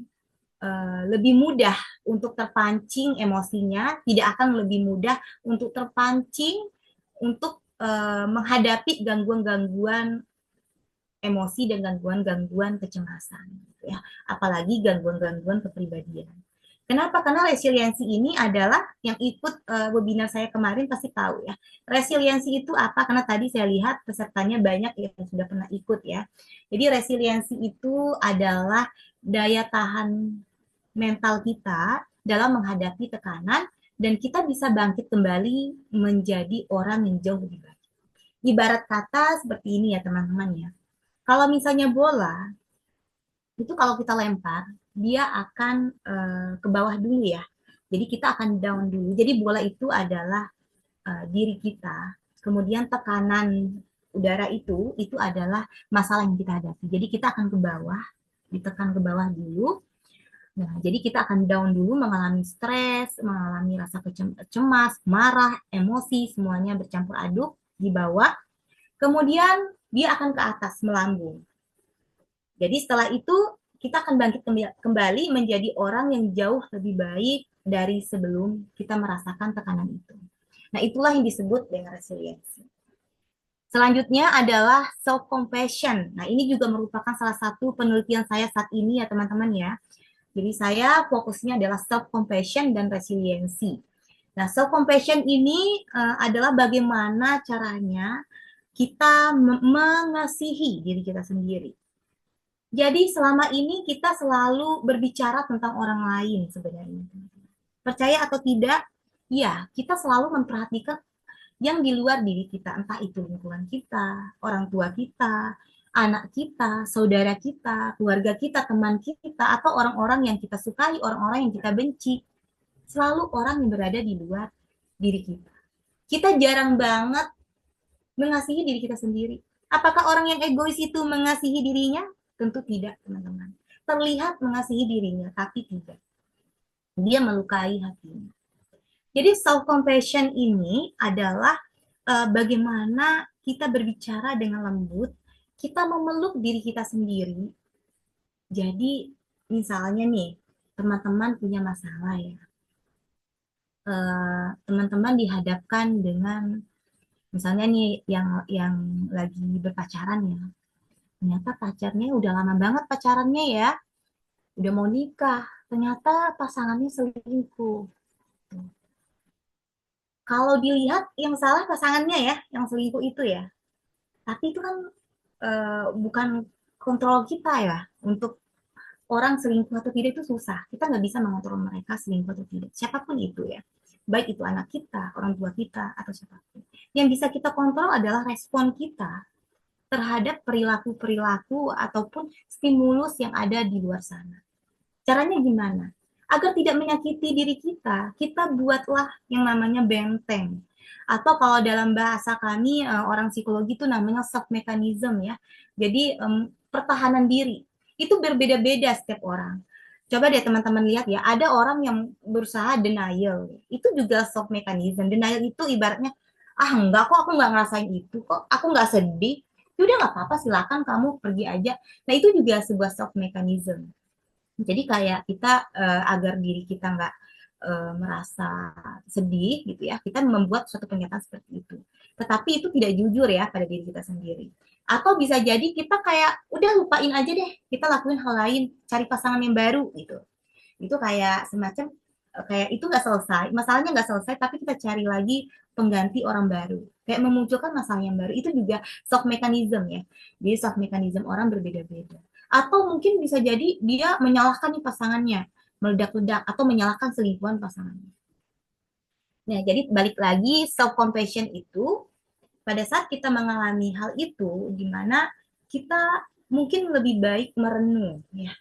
[SPEAKER 2] lebih mudah untuk terpancing emosinya, tidak akan lebih mudah untuk terpancing untuk menghadapi gangguan-gangguan emosi dan gangguan-gangguan kecemasan, gitu ya. Apalagi gangguan-gangguan kepribadian. Kenapa? Karena resiliensi ini adalah yang ikut webinar saya kemarin pasti tahu ya. Resiliensi itu apa? Karena tadi saya lihat pesertanya banyak yang sudah pernah ikut ya. Jadi resiliensi itu adalah daya tahan mental kita dalam menghadapi tekanan dan kita bisa bangkit kembali menjadi orang yang jauh lebih baik. Ibarat kata seperti ini ya teman-teman ya. Kalau misalnya bola, itu kalau kita lempar, dia akan ke bawah dulu ya. Jadi kita akan down dulu. Jadi bola itu adalah diri kita. Kemudian tekanan udara itu adalah masalah yang kita hadapi. Jadi kita akan ke bawah, ditekan ke bawah dulu. Nah, jadi kita akan down dulu, mengalami stres, mengalami rasa cemas, marah, emosi, semuanya bercampur aduk di bawah. Kemudian dia akan ke atas, melambung. Jadi setelah itu kita akan bangkit kembali menjadi orang yang jauh lebih baik dari sebelum kita merasakan tekanan itu. Nah, itulah yang disebut dengan resiliensi. Selanjutnya adalah self compassion. Nah, ini juga merupakan salah satu penelitian saya saat ini ya teman-teman ya. Jadi saya fokusnya adalah self compassion dan resiliensi. Nah, self compassion ini adalah bagaimana caranya kita mengasihi diri kita sendiri. Jadi selama ini kita selalu berbicara tentang orang lain sebenarnya. Percaya atau tidak, ya kita selalu memperhatikan yang di luar diri kita, entah itu lingkungan kita, orang tua kita, anak kita, saudara kita, keluarga kita, teman kita, atau orang-orang yang kita sukai, orang-orang yang kita benci. Selalu orang yang berada di luar diri kita. Kita jarang banget mengasihi diri kita sendiri. Apakah orang yang egois itu mengasihi dirinya? Tentu tidak, teman-teman. Terlihat mengasihi dirinya, tapi tidak. Dia melukai hatinya. Jadi self-compassion ini adalah bagaimana kita berbicara dengan lembut, kita memeluk diri kita sendiri. Jadi misalnya nih, teman-teman punya masalah ya. Teman-teman dihadapkan dengan Misalnya nih yang lagi berpacaran ya, ternyata pacarnya udah lama banget pacarannya ya, udah mau nikah, ternyata pasangannya selingkuh. Kalau dilihat yang salah pasangannya ya, yang selingkuh itu ya. Tapi itu kan bukan kontrol kita ya. Untuk orang selingkuh atau tidak itu susah. Kita nggak bisa mengontrol mereka selingkuh atau tidak. Siapapun itu ya. Baik itu anak kita, orang tua kita, atau siapapun. Yang bisa kita kontrol adalah respon kita terhadap perilaku-perilaku ataupun stimulus yang ada di luar sana. Caranya gimana? Agar tidak menyakiti diri kita buatlah yang namanya benteng. Atau kalau dalam bahasa kami orang psikologi itu namanya self mechanism ya. Jadi pertahanan diri. Itu berbeda-beda setiap orang. Coba deh teman-teman lihat ya, ada orang yang berusaha denial. Itu juga self mechanism. Denial itu ibaratnya, ah enggak kok, aku nggak ngerasain itu kok, aku nggak sedih. Ya udah nggak apa-apa, silakan kamu pergi aja. Nah itu juga sebuah self mechanism. Jadi kayak kita agar diri kita nggak merasa sedih gitu ya, kita membuat suatu pernyataan seperti itu. Tetapi itu tidak jujur ya pada diri kita sendiri. Atau bisa jadi kita kayak udah lupain aja deh, kita lakuin hal lain, cari pasangan yang baru gitu. Itu kayak semacam kayak itu nggak selesai, masalahnya nggak selesai, tapi kita cari lagi pengganti orang baru. Kayak memunculkan masalah yang baru itu juga shock mechanism ya. Jadi shock mechanism orang berbeda-beda. Atau mungkin bisa jadi dia menyalahkan nih pasangannya, meledak-ledak atau menyalahkan selingkuhan pasangannya. Nah, jadi balik lagi self compassion itu pada saat kita mengalami hal itu di mana kita mungkin lebih baik merenung ya,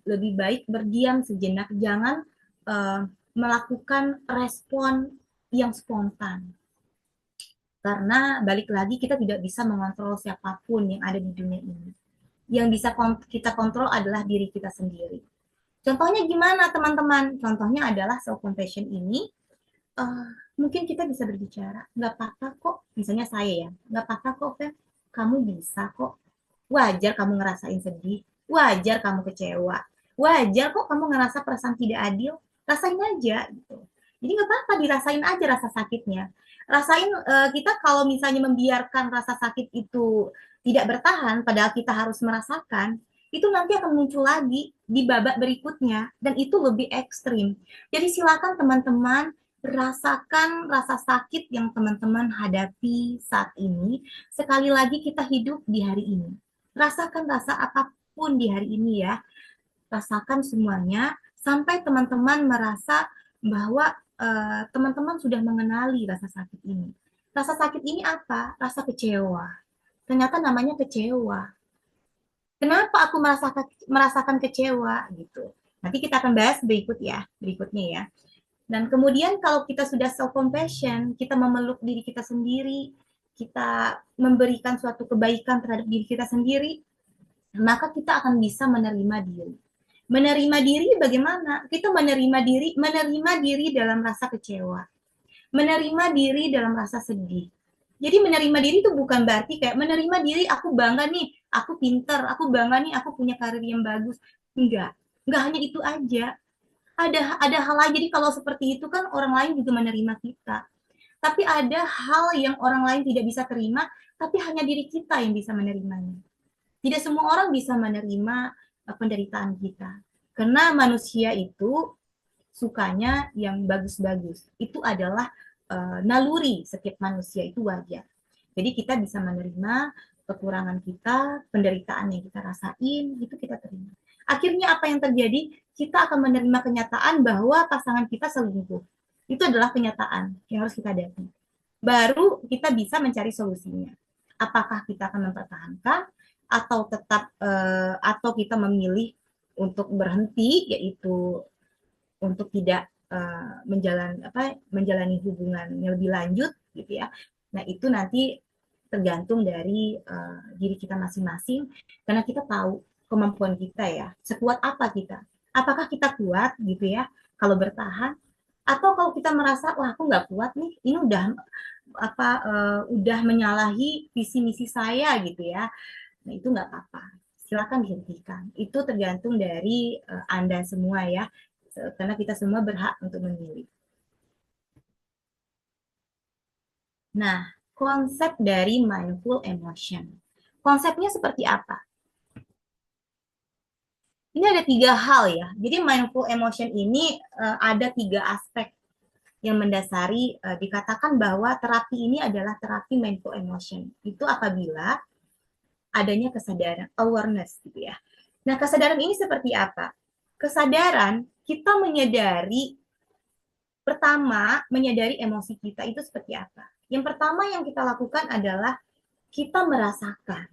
[SPEAKER 2] lebih baik berdiam sejenak, jangan uh, melakukan respon yang spontan. Karena balik lagi kita tidak bisa mengontrol siapapun yang ada di dunia ini. Yang bisa kita kontrol adalah diri kita sendiri. Contohnya gimana teman-teman? Contohnya adalah self compassion ini uh, mungkin kita bisa berbicara, nggak apa-apa kok, misalnya saya ya, nggak apa-apa kok, Feb, kamu bisa kok, wajar kamu ngerasain sedih, wajar kamu kecewa, wajar kok kamu ngerasa perasaan tidak adil, rasain aja gitu. Jadi nggak apa-apa, dirasain aja rasa sakitnya. Rasain kita kalau misalnya membiarkan rasa sakit itu tidak bertahan, padahal kita harus merasakan, itu nanti akan muncul lagi di babak berikutnya dan itu lebih ekstrim. Jadi silakan teman-teman rasakan rasa sakit yang teman-teman hadapi saat ini. Sekali lagi kita hidup di hari ini. Rasakan rasa apapun di hari ini ya. Rasakan semuanya sampai teman-teman merasa bahwa teman-teman sudah mengenali rasa sakit ini. Rasa sakit ini apa? Rasa kecewa. Ternyata namanya kecewa. Kenapa aku merasakan kecewa gitu? Nanti kita akan bahas berikutnya ya. Dan kemudian kalau kita sudah self compassion, kita memeluk diri kita sendiri, kita memberikan suatu kebaikan terhadap diri kita sendiri, maka kita akan bisa menerima diri. Menerima diri bagaimana? Kita menerima diri dalam rasa kecewa, menerima diri dalam rasa sedih. Jadi menerima diri itu bukan berarti kayak menerima diri aku bangga nih, aku pinter, aku bangga nih, aku punya karir yang bagus. Enggak hanya itu aja. Ada hal lain. Jadi kalau seperti itu kan orang lain juga menerima kita. Tapi ada hal yang orang lain tidak bisa terima, tapi hanya diri kita yang bisa menerimanya. Tidak semua orang bisa menerima penderitaan kita. Karena manusia itu sukanya yang bagus-bagus. Itu adalah naluri setiap manusia, itu wajar. Jadi kita bisa menerima kekurangan kita, penderitaan yang kita rasain, itu kita terima. Akhirnya apa yang terjadi? Kita akan menerima kenyataan bahwa pasangan kita selingkuh. Itu adalah kenyataan yang harus kita hadapi. Baru kita bisa mencari solusinya. Apakah kita akan mempertahankan atau tetap atau kita memilih untuk berhenti, yaitu untuk tidak menjalani hubungan yang lebih lanjut gitu ya. Nah itu nanti tergantung dari diri kita masing-masing karena kita tahu kemampuan kita ya, sekuat apa kita. Apakah kita kuat gitu ya kalau bertahan, atau kalau kita merasa wah aku nggak kuat nih, ini udah menyalahi visi misi saya gitu ya. Nah itu nggak apa-apa, silakan dihentikan. Itu tergantung dari Anda semua ya, karena kita semua berhak untuk memilih. Nah, konsep dari mindful emotion. Konsepnya seperti apa? Ini ada tiga hal ya. Jadi mindful emotion ini ada tiga aspek yang mendasari dikatakan bahwa terapi ini adalah terapi mindful emotion. Itu apabila adanya kesadaran, awareness gitu ya. Nah, kesadaran ini seperti apa? Kesadaran kita menyadari, pertama, menyadari emosi kita itu seperti apa. Yang pertama yang kita lakukan adalah kita merasakan.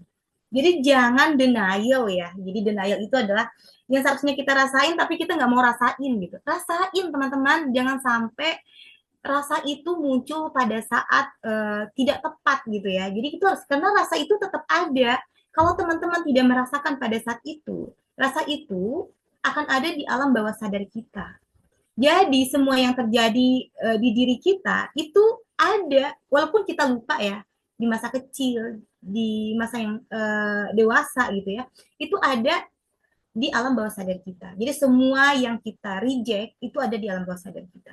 [SPEAKER 2] Jadi jangan denial ya. Jadi denial itu adalah yang seharusnya kita rasain tapi kita nggak mau rasain gitu. Rasain teman-teman, jangan sampai rasa itu muncul pada saat tidak tepat gitu ya. Jadi itu harus, karena rasa itu tetap ada. Kalau teman-teman tidak merasakan pada saat itu, rasa itu akan ada di alam bawah sadar kita. Jadi semua yang terjadi di diri kita itu ada, walaupun kita lupa ya, di masa kecil, di masa yang dewasa gitu ya, itu ada di alam bawah sadar kita. Jadi semua yang kita reject itu ada di alam bawah sadar kita.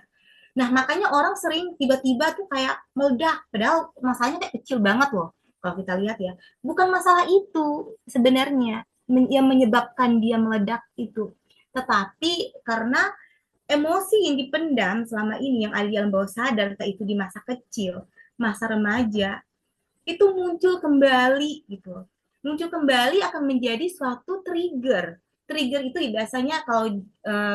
[SPEAKER 2] Nah, makanya orang sering tiba-tiba tuh kayak meledak, padahal masalahnya kayak kecil banget loh. Kalau kita lihat ya, bukan masalah itu sebenarnya yang menyebabkan dia meledak itu. Tetapi karena emosi yang dipendam selama ini yang ada di alam bawah sadar, entah itu di masa kecil, masa remaja, itu muncul kembali gitu. Muncul kembali akan menjadi suatu trigger. Trigger itu biasanya kalau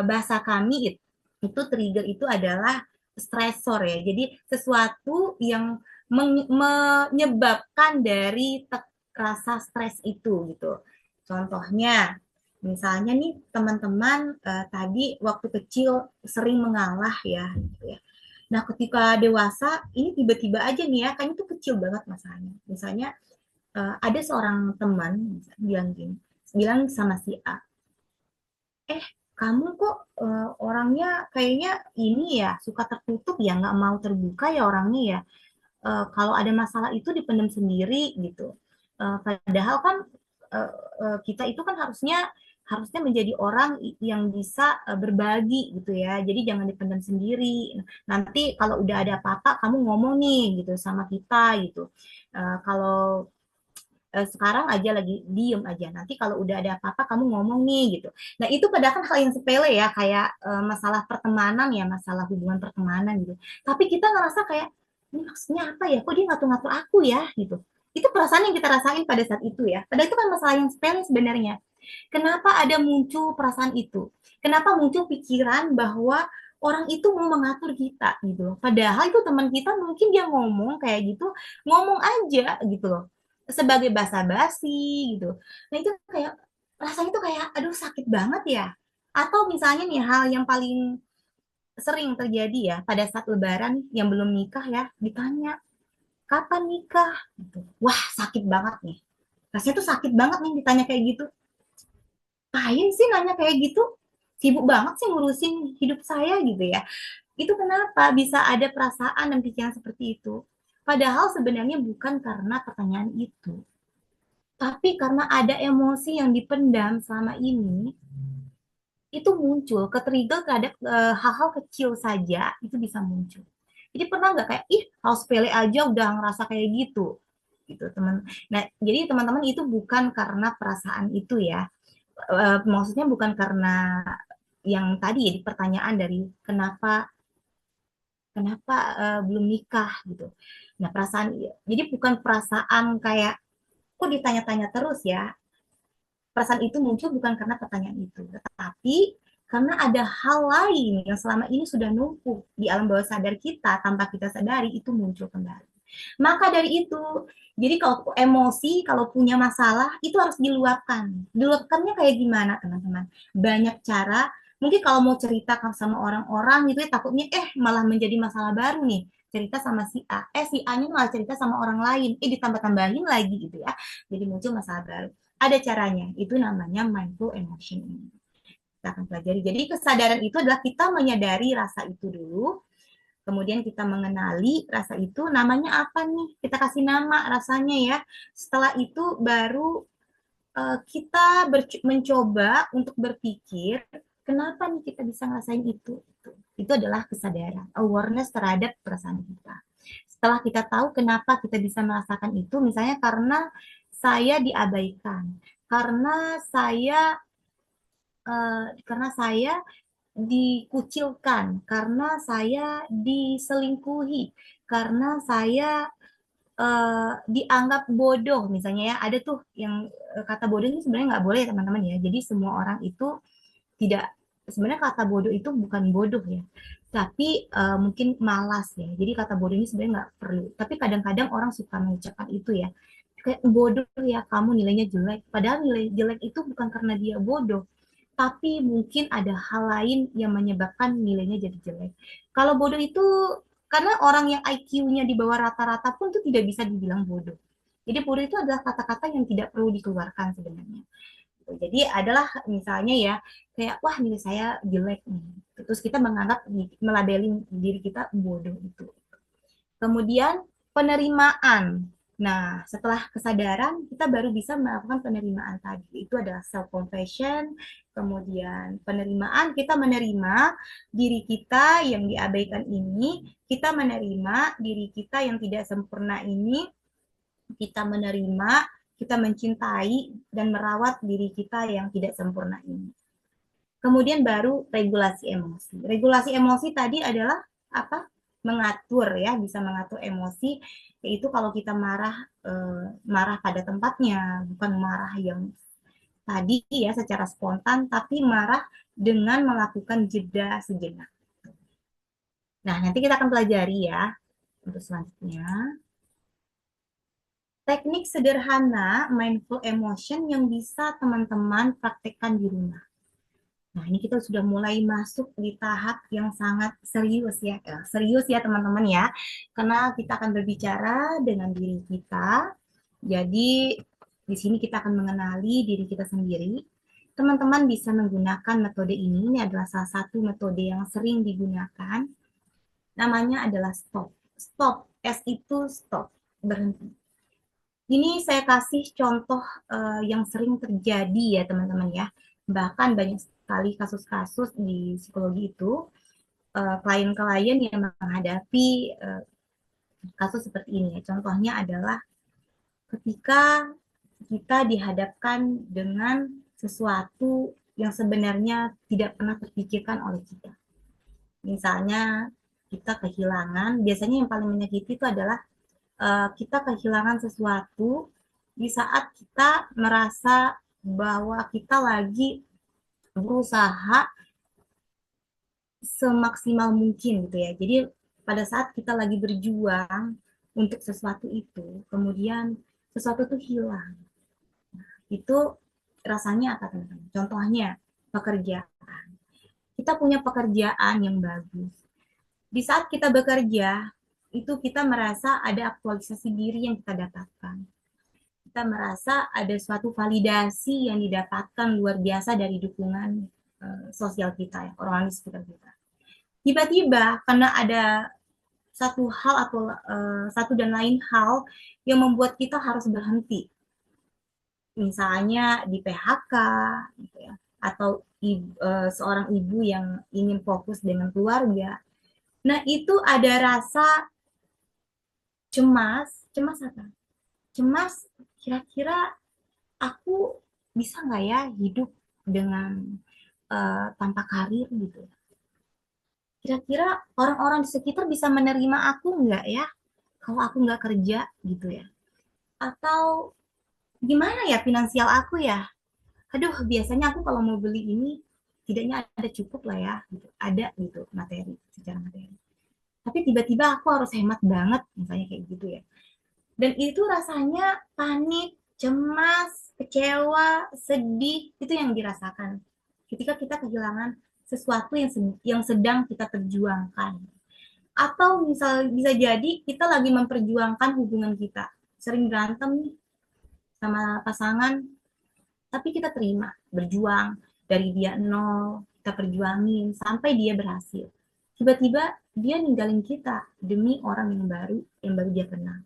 [SPEAKER 2] bahasa kami itu trigger itu adalah stresor ya. Jadi sesuatu yang menyebabkan dari rasa stres itu gitu. Contohnya, misalnya nih teman-teman tadi waktu kecil sering mengalah ya, gitu ya. Nah, ketika dewasa, ini tiba-tiba aja nih ya, kayaknya tuh kecil banget masalahnya. Misalnya, ada seorang teman bilang gini, bilang sama si A, eh, kamu kok orangnya kayaknya ini ya, suka tertutup ya, nggak mau terbuka ya orangnya ya. Kalau ada masalah itu dipendam sendiri gitu. Padahal kan kita itu kan harusnya harusnya menjadi orang yang bisa berbagi gitu ya. Jadi jangan dipendam sendiri. Nanti kalau udah ada apa-apa kamu ngomong nih gitu sama kita gitu. Kalau sekarang aja lagi diem aja. Nanti kalau udah ada apa-apa kamu ngomong nih gitu. Nah itu padahal kan hal yang sepele ya kayak masalah pertemanan ya, masalah hubungan pertemanan gitu. Tapi kita ngerasa kayak ini maksudnya apa ya? Kok dia ngatur-ngatur aku ya gitu. Itu perasaan yang kita rasain pada saat itu ya. Padahal itu kan masalah yang sepele sebenarnya. Kenapa ada muncul perasaan itu? Kenapa muncul pikiran bahwa orang itu mau mengatur kita gitu loh. Padahal itu teman kita mungkin dia ngomong kayak gitu, ngomong aja gitu loh. Sebagai basa-basi gitu. Nah itu kayak rasanya tuh kayak aduh sakit banget ya. Atau misalnya nih hal yang paling sering terjadi ya pada saat lebaran yang belum nikah ya ditanya kapan nikah gitu. Wah sakit banget nih. Rasanya tuh sakit banget nih ditanya kayak gitu. Ngapain sih nanya kayak gitu? Sibuk banget sih ngurusin hidup saya gitu ya. Itu kenapa bisa ada perasaan dan pikiran seperti itu? Padahal sebenarnya bukan karena pertanyaan itu, tapi karena ada emosi yang dipendam selama ini, itu muncul, ke-trigger terhadap hal-hal kecil saja, itu bisa muncul. Jadi pernah nggak kayak, ih, hal sepele aja udah ngerasa kayak gitu, gitu teman. Nah, jadi teman-teman itu bukan karena perasaan itu ya, maksudnya bukan karena yang tadi ya, pertanyaan dari kenapa kenapa belum nikah gitu. Nah, perasaan jadi bukan perasaan kayak kok ditanya-tanya terus ya. Perasaan itu muncul bukan karena pertanyaan itu, tetapi karena ada hal lain yang selama ini sudah numpuk di alam bawah sadar kita tanpa kita sadari itu muncul kembali. Maka dari itu, jadi kalau emosi, kalau punya masalah, itu harus diluapkan. Diluapkannya kayak gimana, teman-teman? Banyak cara. Mungkin kalau mau cerita sama orang-orang, gitu ya, takutnya, malah menjadi masalah baru nih. Cerita sama si A. Si A-nya malah cerita sama orang lain. Ditambah-tambahin lagi, gitu ya. Jadi muncul masalah baru. Ada caranya. Itu namanya mindful emotion. Kita akan pelajari. Jadi kesadaran itu adalah kita menyadari rasa itu dulu, kemudian kita mengenali rasa itu namanya apa nih, kita kasih nama rasanya ya. Setelah itu baru kita mencoba untuk berpikir kenapa nih kita bisa ngerasain itu adalah kesadaran, awareness terhadap perasaan kita. Setelah kita tahu kenapa kita bisa merasakan itu, misalnya saya diabaikan, karena saya dikucilkan, karena saya diselingkuhi, karena saya dianggap bodoh misalnya ya. Ada tuh yang kata bodoh ini sebenarnya nggak boleh ya teman-teman ya. Jadi semua orang itu tidak, sebenarnya kata bodoh itu bukan bodoh ya, tapi mungkin malas ya. Jadi kata bodoh ini sebenarnya nggak perlu, tapi kadang-kadang orang suka mengucapkan itu ya, kayak bodoh ya kamu, nilainya jelek, padahal nilai jelek itu bukan karena dia bodoh, tapi mungkin ada hal lain yang menyebabkan nilainya jadi jelek. Kalau bodoh itu karena orang yang IQ-nya di bawah rata-rata pun itu tidak bisa dibilang bodoh. Jadi bodoh itu adalah kata-kata yang tidak perlu dikeluarkan sebenarnya. Jadi adalah misalnya ya, kayak wah nilai saya jelek nih. Terus kita menganggap, melabeli diri kita bodoh itu. Kemudian penerimaan. Nah, setelah kesadaran, kita baru bisa melakukan penerimaan tadi. Itu adalah self-compassion, kemudian penerimaan, kita menerima diri kita yang diabaikan ini, kita menerima diri kita yang tidak sempurna ini, kita menerima, kita mencintai, dan merawat diri kita yang tidak sempurna ini. Kemudian baru regulasi emosi. Regulasi emosi tadi adalah apa? Mengatur ya, bisa mengatur emosi, yaitu kalau kita marah, marah pada tempatnya, bukan marah yang tadi ya secara spontan, tapi marah dengan melakukan jeda sejenak. Nah, nanti kita akan pelajari ya untuk selanjutnya. Teknik sederhana mindful emotion yang bisa teman-teman praktekkan di rumah. Nah, ini kita sudah mulai masuk di tahap yang sangat serius ya. Serius ya teman-teman ya. Karena kita akan berbicara dengan diri kita. Jadi di sini kita akan mengenali diri kita sendiri. Teman-teman bisa menggunakan metode ini. Ini adalah salah satu metode yang sering digunakan. Namanya adalah stop. Stop. S itu stop. Berhenti. Ini saya kasih contoh yang sering terjadi ya teman-teman ya. Bahkan banyak sekali kasus-kasus di psikologi itu, klien-klien yang menghadapi kasus seperti ini ya. Contohnya adalah ketika kita dihadapkan dengan sesuatu yang sebenarnya tidak pernah terpikirkan oleh kita. Misalnya kita kehilangan, biasanya yang paling menyakiti itu adalah kita kehilangan sesuatu di saat kita merasa bahwa kita lagi berusaha semaksimal mungkin gitu ya. Jadi pada saat kita lagi berjuang untuk sesuatu itu, kemudian sesuatu itu hilang. Itu rasanya apa teman-teman? Contohnya pekerjaan. Kita punya pekerjaan yang bagus. Di saat kita bekerja, itu kita merasa ada aktualisasi diri yang kita dapatkan. Kita merasa ada suatu validasi yang didapatkan luar biasa dari dukungan sosial kita ya, orang di sekitar kita. Tiba-tiba karena ada satu hal atau satu dan lain hal yang membuat kita harus berhenti, misalnya di PHK gitu ya, atau seorang ibu yang ingin fokus dengan keluarga. Nah itu ada rasa cemas. Cemas apa? Cemas kira-kira aku bisa nggak ya hidup dengan tanpa karir gitu. Kira-kira orang-orang di sekitar bisa menerima aku nggak ya kalau aku nggak kerja gitu ya. Atau gimana ya finansial aku ya. Aduh, biasanya aku kalau mau beli ini tidaknya ada cukup lah ya, gitu. Ada gitu materi, secara materi. Tapi tiba-tiba aku harus hemat banget, misalnya kayak gitu ya. Dan itu rasanya panik, cemas, kecewa, sedih, itu yang dirasakan ketika kita kehilangan sesuatu yang sedang kita perjuangkan. Atau misal bisa jadi kita lagi memperjuangkan hubungan kita, sering berantem nih sama pasangan, tapi kita terima, berjuang dari dia nol, kita perjuangin sampai dia berhasil. Tiba-tiba dia ninggalin kita demi orang yang baru dia kenal.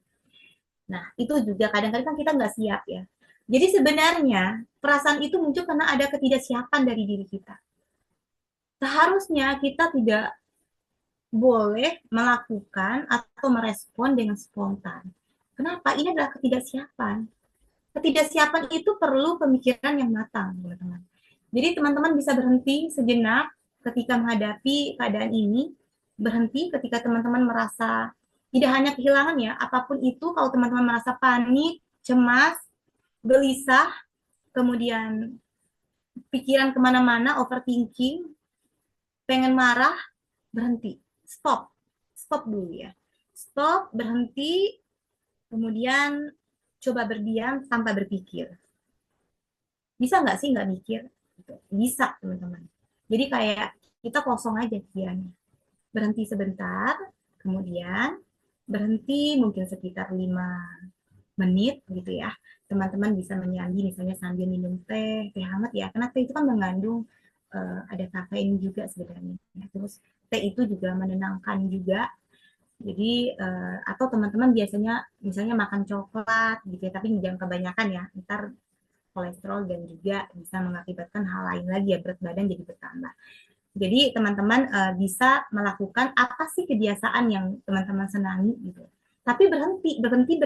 [SPEAKER 2] Nah, itu juga kadang-kadang kan kita nggak siap ya. Jadi sebenarnya perasaan itu muncul karena ada ketidaksiapan dari diri kita. Seharusnya kita tidak boleh melakukan atau merespon dengan spontan. Kenapa? Ini adalah ketidaksiapan. Ketidaksiapan itu perlu pemikiran yang matang, teman-teman. Jadi teman-teman bisa berhenti sejenak ketika menghadapi keadaan ini, berhenti ketika teman-teman merasa tidak hanya kehilangan ya, apapun itu kalau teman-teman merasa panik, cemas, gelisah, kemudian pikiran kemana-mana, overthinking, pengen marah, berhenti, stop, stop dulu ya. Stop, berhenti, kemudian coba berdiam tanpa berpikir. Bisa nggak sih nggak mikir? Bisa, teman-teman. Jadi kayak kita kosong aja pikirannya. Berhenti sebentar, kemudian berhenti mungkin sekitar 5 menit gitu ya. Teman-teman bisa menyambi misalnya sambil minum teh, teh hangat ya. Karena teh itu kan mengandung ada kafein juga sebenarnya. Terus teh itu juga menenangkan juga. Jadi atau teman-teman biasanya misalnya makan coklat gitu ya, tapi jangan kebanyakan ya. Ntar kolesterol dan juga bisa mengakibatkan hal lain lagi ya, berat badan jadi bertambah. Jadi teman-teman bisa melakukan apa sih kebiasaan yang teman-teman senangi gitu. Tapi berhenti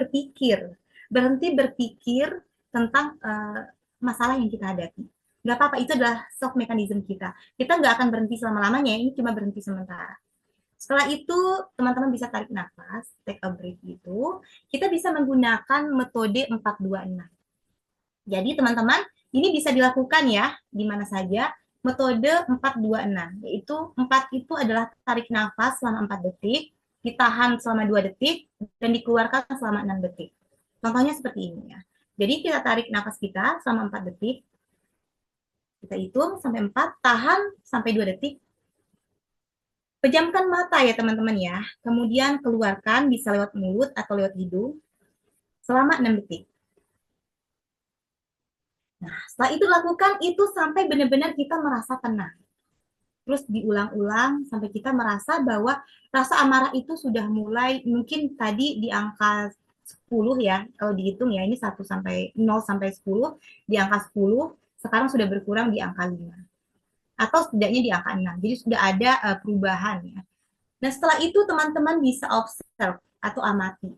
[SPEAKER 2] berpikir tentang masalah yang kita hadapi. Nggak apa-apa, itu adalah soft mechanism kita. Kita nggak akan berhenti selama-lamanya, ini cuma berhenti sementara. Setelah itu, teman-teman bisa tarik nafas, take a breath gitu. Kita bisa menggunakan metode 4-2-6. Jadi teman-teman, ini bisa dilakukan ya di mana saja. Metode 4-2-6, yaitu 4 itu adalah tarik nafas selama 4 detik, ditahan selama 2 detik, dan dikeluarkan selama 6 detik. Contohnya seperti ini ya. Jadi kita tarik nafas kita selama 4 detik, kita hitung sampai 4, tahan sampai 2 detik, pejamkan mata ya teman-teman ya, kemudian keluarkan bisa lewat mulut atau lewat hidung selama 6 detik. Nah, setelah itu lakukan itu sampai benar-benar kita merasa tenang. Terus diulang-ulang sampai kita merasa bahwa rasa amarah itu sudah mulai mungkin tadi di angka 10 ya, kalau dihitung ya ini 0 sampai 10, di angka 10, sekarang sudah berkurang di angka 5. Atau setidaknya di angka 6. Jadi sudah ada perubahan ya. Nah, setelah itu teman-teman bisa observe atau amati.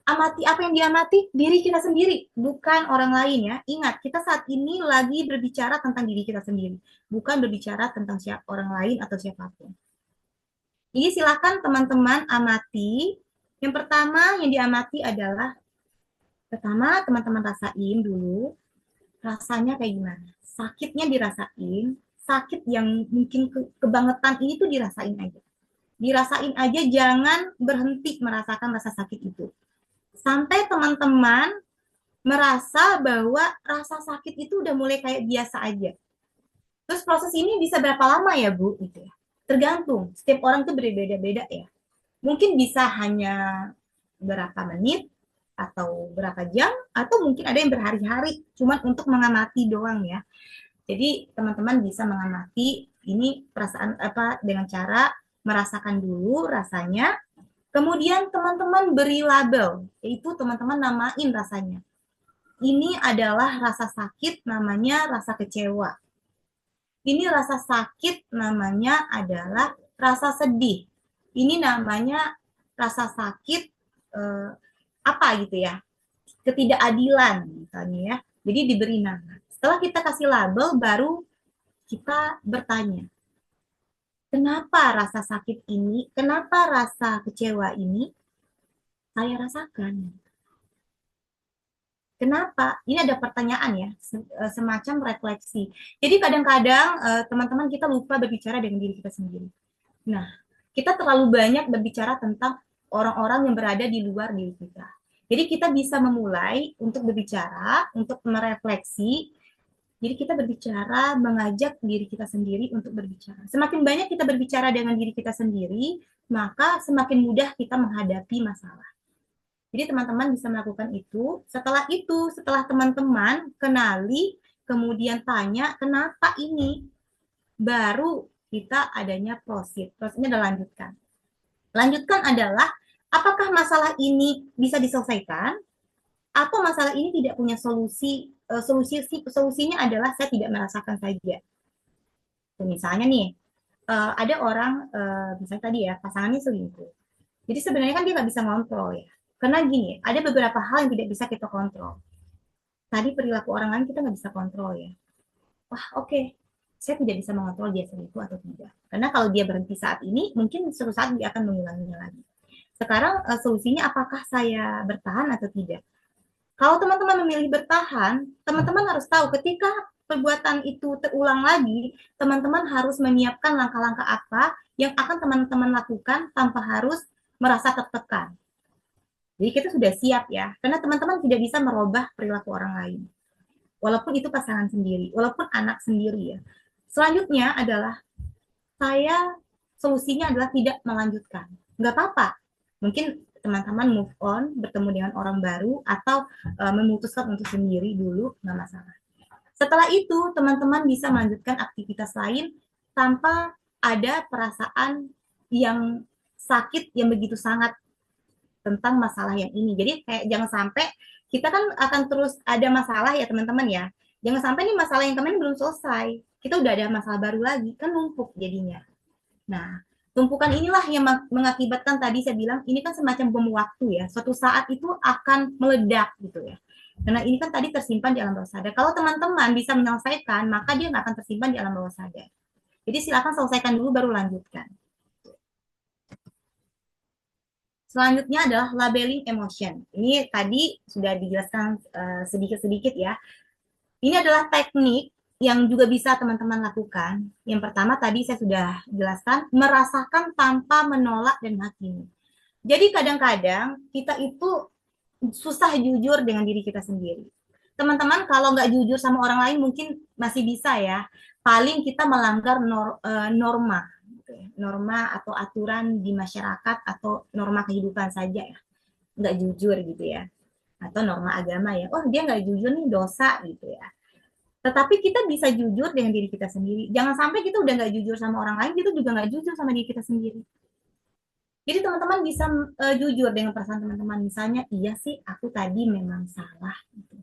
[SPEAKER 2] Amati apa yang diamati? Diri kita sendiri, bukan orang lain ya. Ingat, kita saat ini lagi berbicara tentang diri kita sendiri, bukan berbicara tentang siapa orang lain atau siapapun. Jadi silakan teman-teman amati. Yang pertama yang diamati adalah pertama teman-teman rasain dulu rasanya kayak gimana. Sakitnya dirasain, sakit yang mungkin kebangetan ini tuh dirasain aja. Dirasain aja, jangan berhenti merasakan rasa sakit itu sampai teman-teman merasa bahwa rasa sakit itu udah mulai kayak biasa aja. Terus proses ini bisa berapa lama ya Bu? Gitu ya. Tergantung, setiap orang itu berbeda-beda ya. Mungkin bisa hanya berapa menit, atau berapa jam, atau mungkin ada yang berhari-hari, cuma untuk mengamati doang ya. Jadi teman-teman bisa mengamati ini perasaan apa dengan cara merasakan dulu rasanya, kemudian teman-teman beri label, yaitu teman-teman namain rasanya. Ini adalah rasa sakit, namanya rasa kecewa. Ini rasa sakit, namanya adalah rasa sedih. Ini namanya rasa sakit apa gitu ya, ketidakadilan misalnya ya. Jadi diberi nama. Setelah kita kasih label, baru kita bertanya, kenapa rasa sakit ini, kenapa rasa kecewa ini saya rasakan? Kenapa? Ini ada pertanyaan ya, semacam refleksi. Jadi kadang-kadang teman-teman kita lupa berbicara dengan diri kita sendiri. Nah, kita terlalu banyak berbicara tentang orang-orang yang berada di luar diri kita. Jadi kita bisa memulai untuk berbicara, untuk merefleksi. Jadi kita berbicara, mengajak diri kita sendiri untuk berbicara. Semakin banyak kita berbicara dengan diri kita sendiri, maka semakin mudah kita menghadapi masalah. Jadi teman-teman bisa melakukan itu. Setelah teman-teman kenali, kemudian tanya kenapa ini, baru kita adanya proceed. Prosesnya adalah lanjutkan. Lanjutkan adalah apakah masalah ini bisa diselesaikan atau masalah ini tidak punya solusi. Solusinya adalah saya tidak merasakan saja. Misalnya nih, ada orang misalnya tadi ya pasangannya selingkuh. Jadi sebenarnya kan dia nggak bisa ngontrol ya. Karena gini, ada beberapa hal yang tidak bisa kita kontrol. Tadi perilaku orang lain kita nggak bisa kontrol ya. Wah oke, okay, saya tidak bisa mengontrol dia selingkuh atau tidak. Karena kalau dia berhenti saat ini, mungkin suatu saat dia akan mengulanginya lagi. Sekarang solusinya apakah saya bertahan atau tidak? Kalau teman-teman memilih bertahan, teman-teman harus tahu ketika perbuatan itu terulang lagi, teman-teman harus menyiapkan langkah-langkah apa yang akan teman-teman lakukan tanpa harus merasa tertekan. Jadi kita sudah siap ya, karena teman-teman tidak bisa merubah perilaku orang lain. Walaupun itu pasangan sendiri, walaupun anak sendiri ya. Selanjutnya adalah saya solusinya adalah tidak melanjutkan. Nggak apa-apa. Mungkin teman-teman move on, bertemu dengan orang baru, atau memutuskan untuk sendiri dulu, nggak masalah. Setelah itu, teman-teman bisa melanjutkan aktivitas lain tanpa ada perasaan yang sakit yang begitu sangat tentang masalah yang ini. Jadi kayak jangan sampai kita kan akan terus ada masalah ya teman-teman ya. Jangan sampai nih masalah yang kemarin belum selesai. Kita udah ada masalah baru lagi, kan numpuk jadinya. Nah, tumpukan inilah yang mengakibatkan tadi saya bilang ini kan semacam bom waktu ya. Suatu saat itu akan meledak gitu ya. Karena ini kan tadi tersimpan di alam bawah sadar. Kalau teman-teman bisa menyelesaikan, maka dia nggak akan tersimpan di alam bawah sadar. Jadi silakan selesaikan dulu baru lanjutkan. Selanjutnya adalah labeling emotion. Ini tadi sudah dijelaskan sedikit-sedikit ya. Ini adalah teknik yang juga bisa teman-teman lakukan. Yang pertama tadi saya sudah jelaskan, merasakan tanpa menolak dan menghakimi. Jadi kadang-kadang kita itu susah jujur dengan diri kita sendiri. Teman-teman kalau nggak jujur sama orang lain mungkin masih bisa ya. Paling kita melanggar norma, gitu ya. Norma atau aturan di masyarakat atau norma kehidupan saja ya. Nggak jujur gitu ya. Atau norma agama ya. Oh dia nggak jujur nih dosa gitu ya. Tetapi kita bisa jujur dengan diri kita sendiri. Jangan sampai kita udah nggak jujur sama orang lain, kita juga nggak jujur sama diri kita sendiri. Jadi teman-teman bisa jujur dengan perasaan teman-teman. Misalnya, iya sih aku tadi memang salah. Gitu.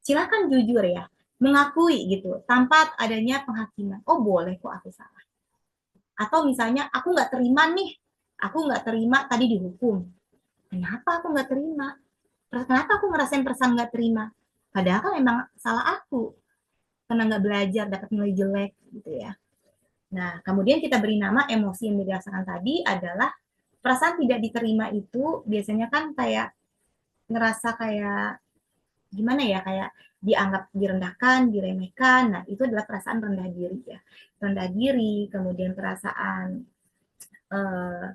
[SPEAKER 2] Silakan jujur ya, mengakui gitu, tanpa adanya penghakiman. Oh boleh kok aku salah. Atau misalnya aku nggak terima nih, aku nggak terima tadi dihukum. Kenapa aku nggak terima? Kenapa aku ngerasain perasaan nggak terima? Padahal kan memang salah aku, karena nggak belajar, dapat nilai jelek gitu ya. Nah, kemudian kita beri nama emosi yang dirasakan tadi adalah perasaan tidak diterima itu biasanya kan kayak ngerasa kayak gimana ya, kayak dianggap direndahkan, diremehkan. Nah, itu adalah perasaan rendah diri ya. Rendah diri, kemudian eh,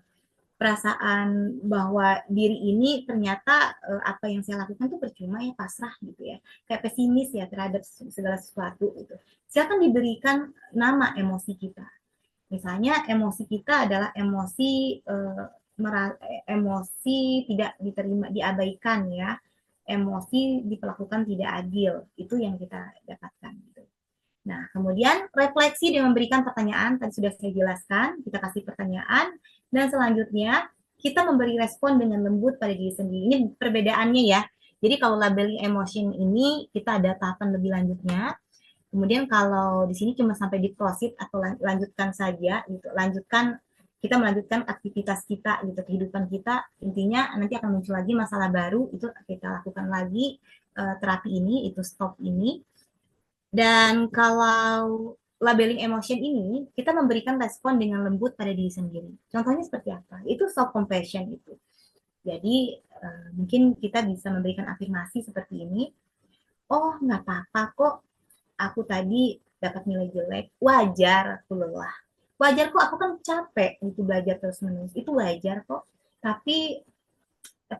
[SPEAKER 2] perasaan bahwa diri ini ternyata apa yang saya lakukan tuh percuma ya, pasrah gitu ya. Kayak pesimis ya terhadap segala sesuatu gitu. Silakan diberikan nama emosi kita. Misalnya emosi kita adalah emosi emosi tidak diterima, diabaikan ya. Emosi diperlakukan tidak adil. Itu yang kita dapatkan gitu. Nah, kemudian refleksi dengan memberikan pertanyaan, tadi sudah saya jelaskan, kita kasih pertanyaan, dan selanjutnya kita memberi respon dengan lembut pada diri sendiri. Ini perbedaannya ya. Jadi kalau labeling emotion ini kita ada tahapan lebih lanjutnya. Kemudian kalau di sini cuma sampai di proceed atau lanjutkan saja, gitu. Lanjutkan, kita melanjutkan aktivitas kita, gitu, kehidupan kita. Intinya nanti akan muncul lagi masalah baru, itu kita lakukan lagi terapi ini, itu stop ini. Dan kalau labeling emotion ini, kita memberikan respon dengan lembut pada diri sendiri. Contohnya seperti apa? Itu self compassion itu. Jadi mungkin kita bisa memberikan afirmasi seperti ini. Oh, nggak apa-apa kok. Aku tadi dapat nilai jelek. Wajar aku lelah. Wajar kok, aku kan capek gitu belajar terus menerus. Itu wajar kok. Tapi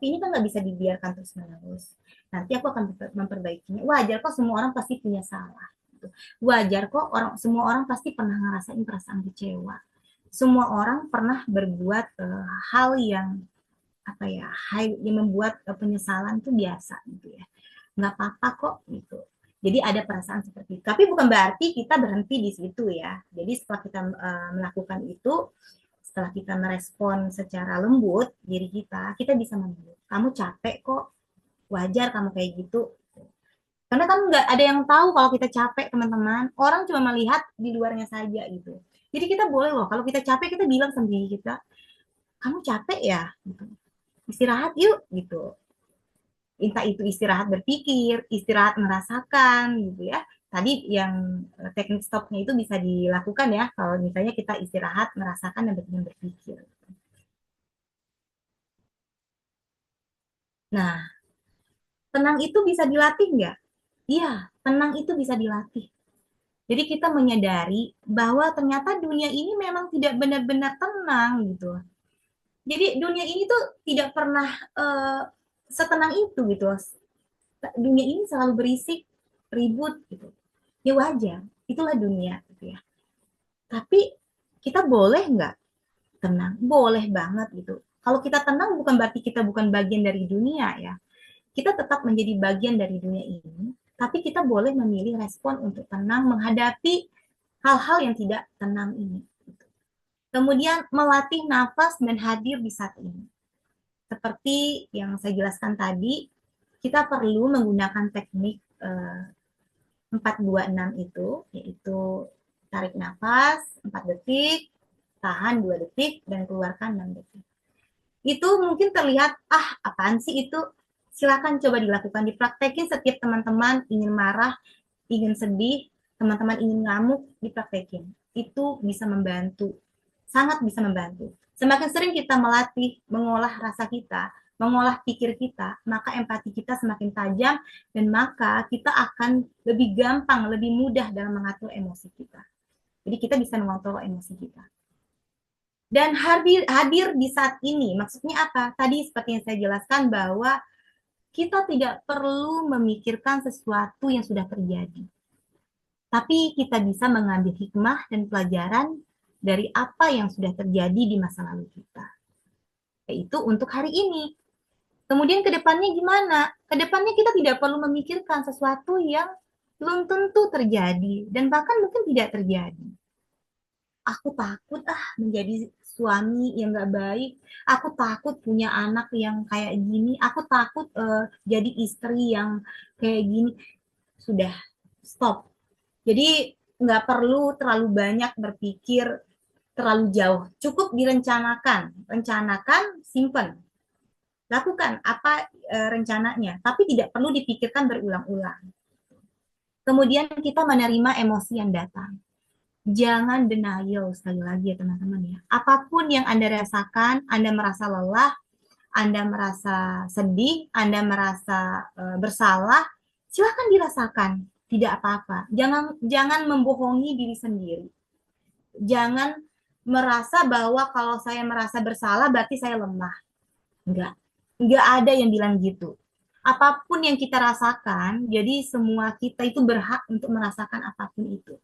[SPEAKER 2] ini kan nggak bisa dibiarkan terus menerus. Nanti aku akan memperbaikinya. Wajar kok, semua orang pasti punya salah. Gitu. Wajar kok, semua orang pasti pernah ngerasain perasaan kecewa. Semua orang pernah berbuat hal yang apa ya, yang membuat penyesalan itu biasa gitu ya. Nggak apa-apa kok gitu. Jadi ada perasaan seperti itu. Tapi bukan berarti kita berhenti di situ ya. Jadi setelah kita melakukan itu, setelah kita merespon secara lembut diri kita bisa memeluk. Kamu capek kok, wajar kamu kayak gitu. Karena kan nggak ada yang tahu kalau kita capek teman-teman. Orang cuma melihat di luarnya saja gitu. Jadi kita boleh loh, kalau kita capek kita bilang sama diri kita, kamu capek ya, gitu. Istirahat yuk, gitu. Entah itu istirahat berpikir, istirahat merasakan, gitu ya. Tadi yang teknik stopnya itu bisa dilakukan ya, kalau misalnya kita istirahat merasakan dan berpikir. Nah, tenang itu bisa dilatih nggak? Iya, tenang itu bisa dilatih. Jadi kita menyadari bahwa ternyata dunia ini memang tidak benar-benar tenang gitu. Jadi dunia ini tuh tidak pernah setenang itu gitu. Dunia ini selalu berisik, ribut gitu. Ya wajar, itulah dunia gitu ya. Tapi kita boleh nggak tenang? Boleh banget gitu. Kalau kita tenang bukan berarti kita bukan bagian dari dunia ya. Kita tetap menjadi bagian dari dunia ini, tapi kita boleh memilih respon untuk tenang menghadapi hal-hal yang tidak tenang ini. Kemudian melatih nafas dan hadir di saat ini. Seperti yang saya jelaskan tadi, kita perlu menggunakan teknik 4-2-6 itu, yaitu tarik nafas 4 detik, tahan 2 detik, dan keluarkan 6 detik. Itu mungkin terlihat, apaan sih itu? Silakan coba dilakukan, dipraktekin setiap teman-teman ingin marah, ingin sedih, teman-teman ingin ngamuk, dipraktekin. Itu bisa membantu, sangat bisa membantu. Semakin sering kita melatih, mengolah rasa kita, mengolah pikir kita, maka empati kita semakin tajam, dan maka kita akan lebih gampang, lebih mudah dalam mengatur emosi kita. Jadi kita bisa mengontrol emosi kita. Dan hadir di saat ini, maksudnya apa? Tadi seperti yang saya jelaskan bahwa kita tidak perlu memikirkan sesuatu yang sudah terjadi. Tapi kita bisa mengambil hikmah dan pelajaran dari apa yang sudah terjadi di masa lalu kita. Yaitu untuk hari ini. Kemudian ke depannya gimana? Ke depannya kita tidak perlu memikirkan sesuatu yang belum tentu terjadi dan bahkan mungkin tidak terjadi. Aku takut menjadi suami yang gak baik. Aku takut punya anak yang kayak gini. Aku takut jadi istri yang kayak gini. Sudah, stop. Jadi nggak perlu terlalu banyak berpikir terlalu jauh. Cukup direncanakan. Rencanakan, simpen. Lakukan apa rencananya. Tapi tidak perlu dipikirkan berulang-ulang. Kemudian kita menerima emosi yang datang. Jangan denial sekali lagi ya teman-teman ya. Apapun yang Anda rasakan, Anda merasa lelah, Anda merasa sedih, Anda merasa bersalah, silakan dirasakan. Tidak apa-apa. Jangan membohongi diri sendiri. Jangan merasa bahwa kalau saya merasa bersalah berarti saya lemah. Enggak. Enggak ada yang bilang gitu. Apapun yang kita rasakan, jadi semua kita itu berhak untuk merasakan apapun itu.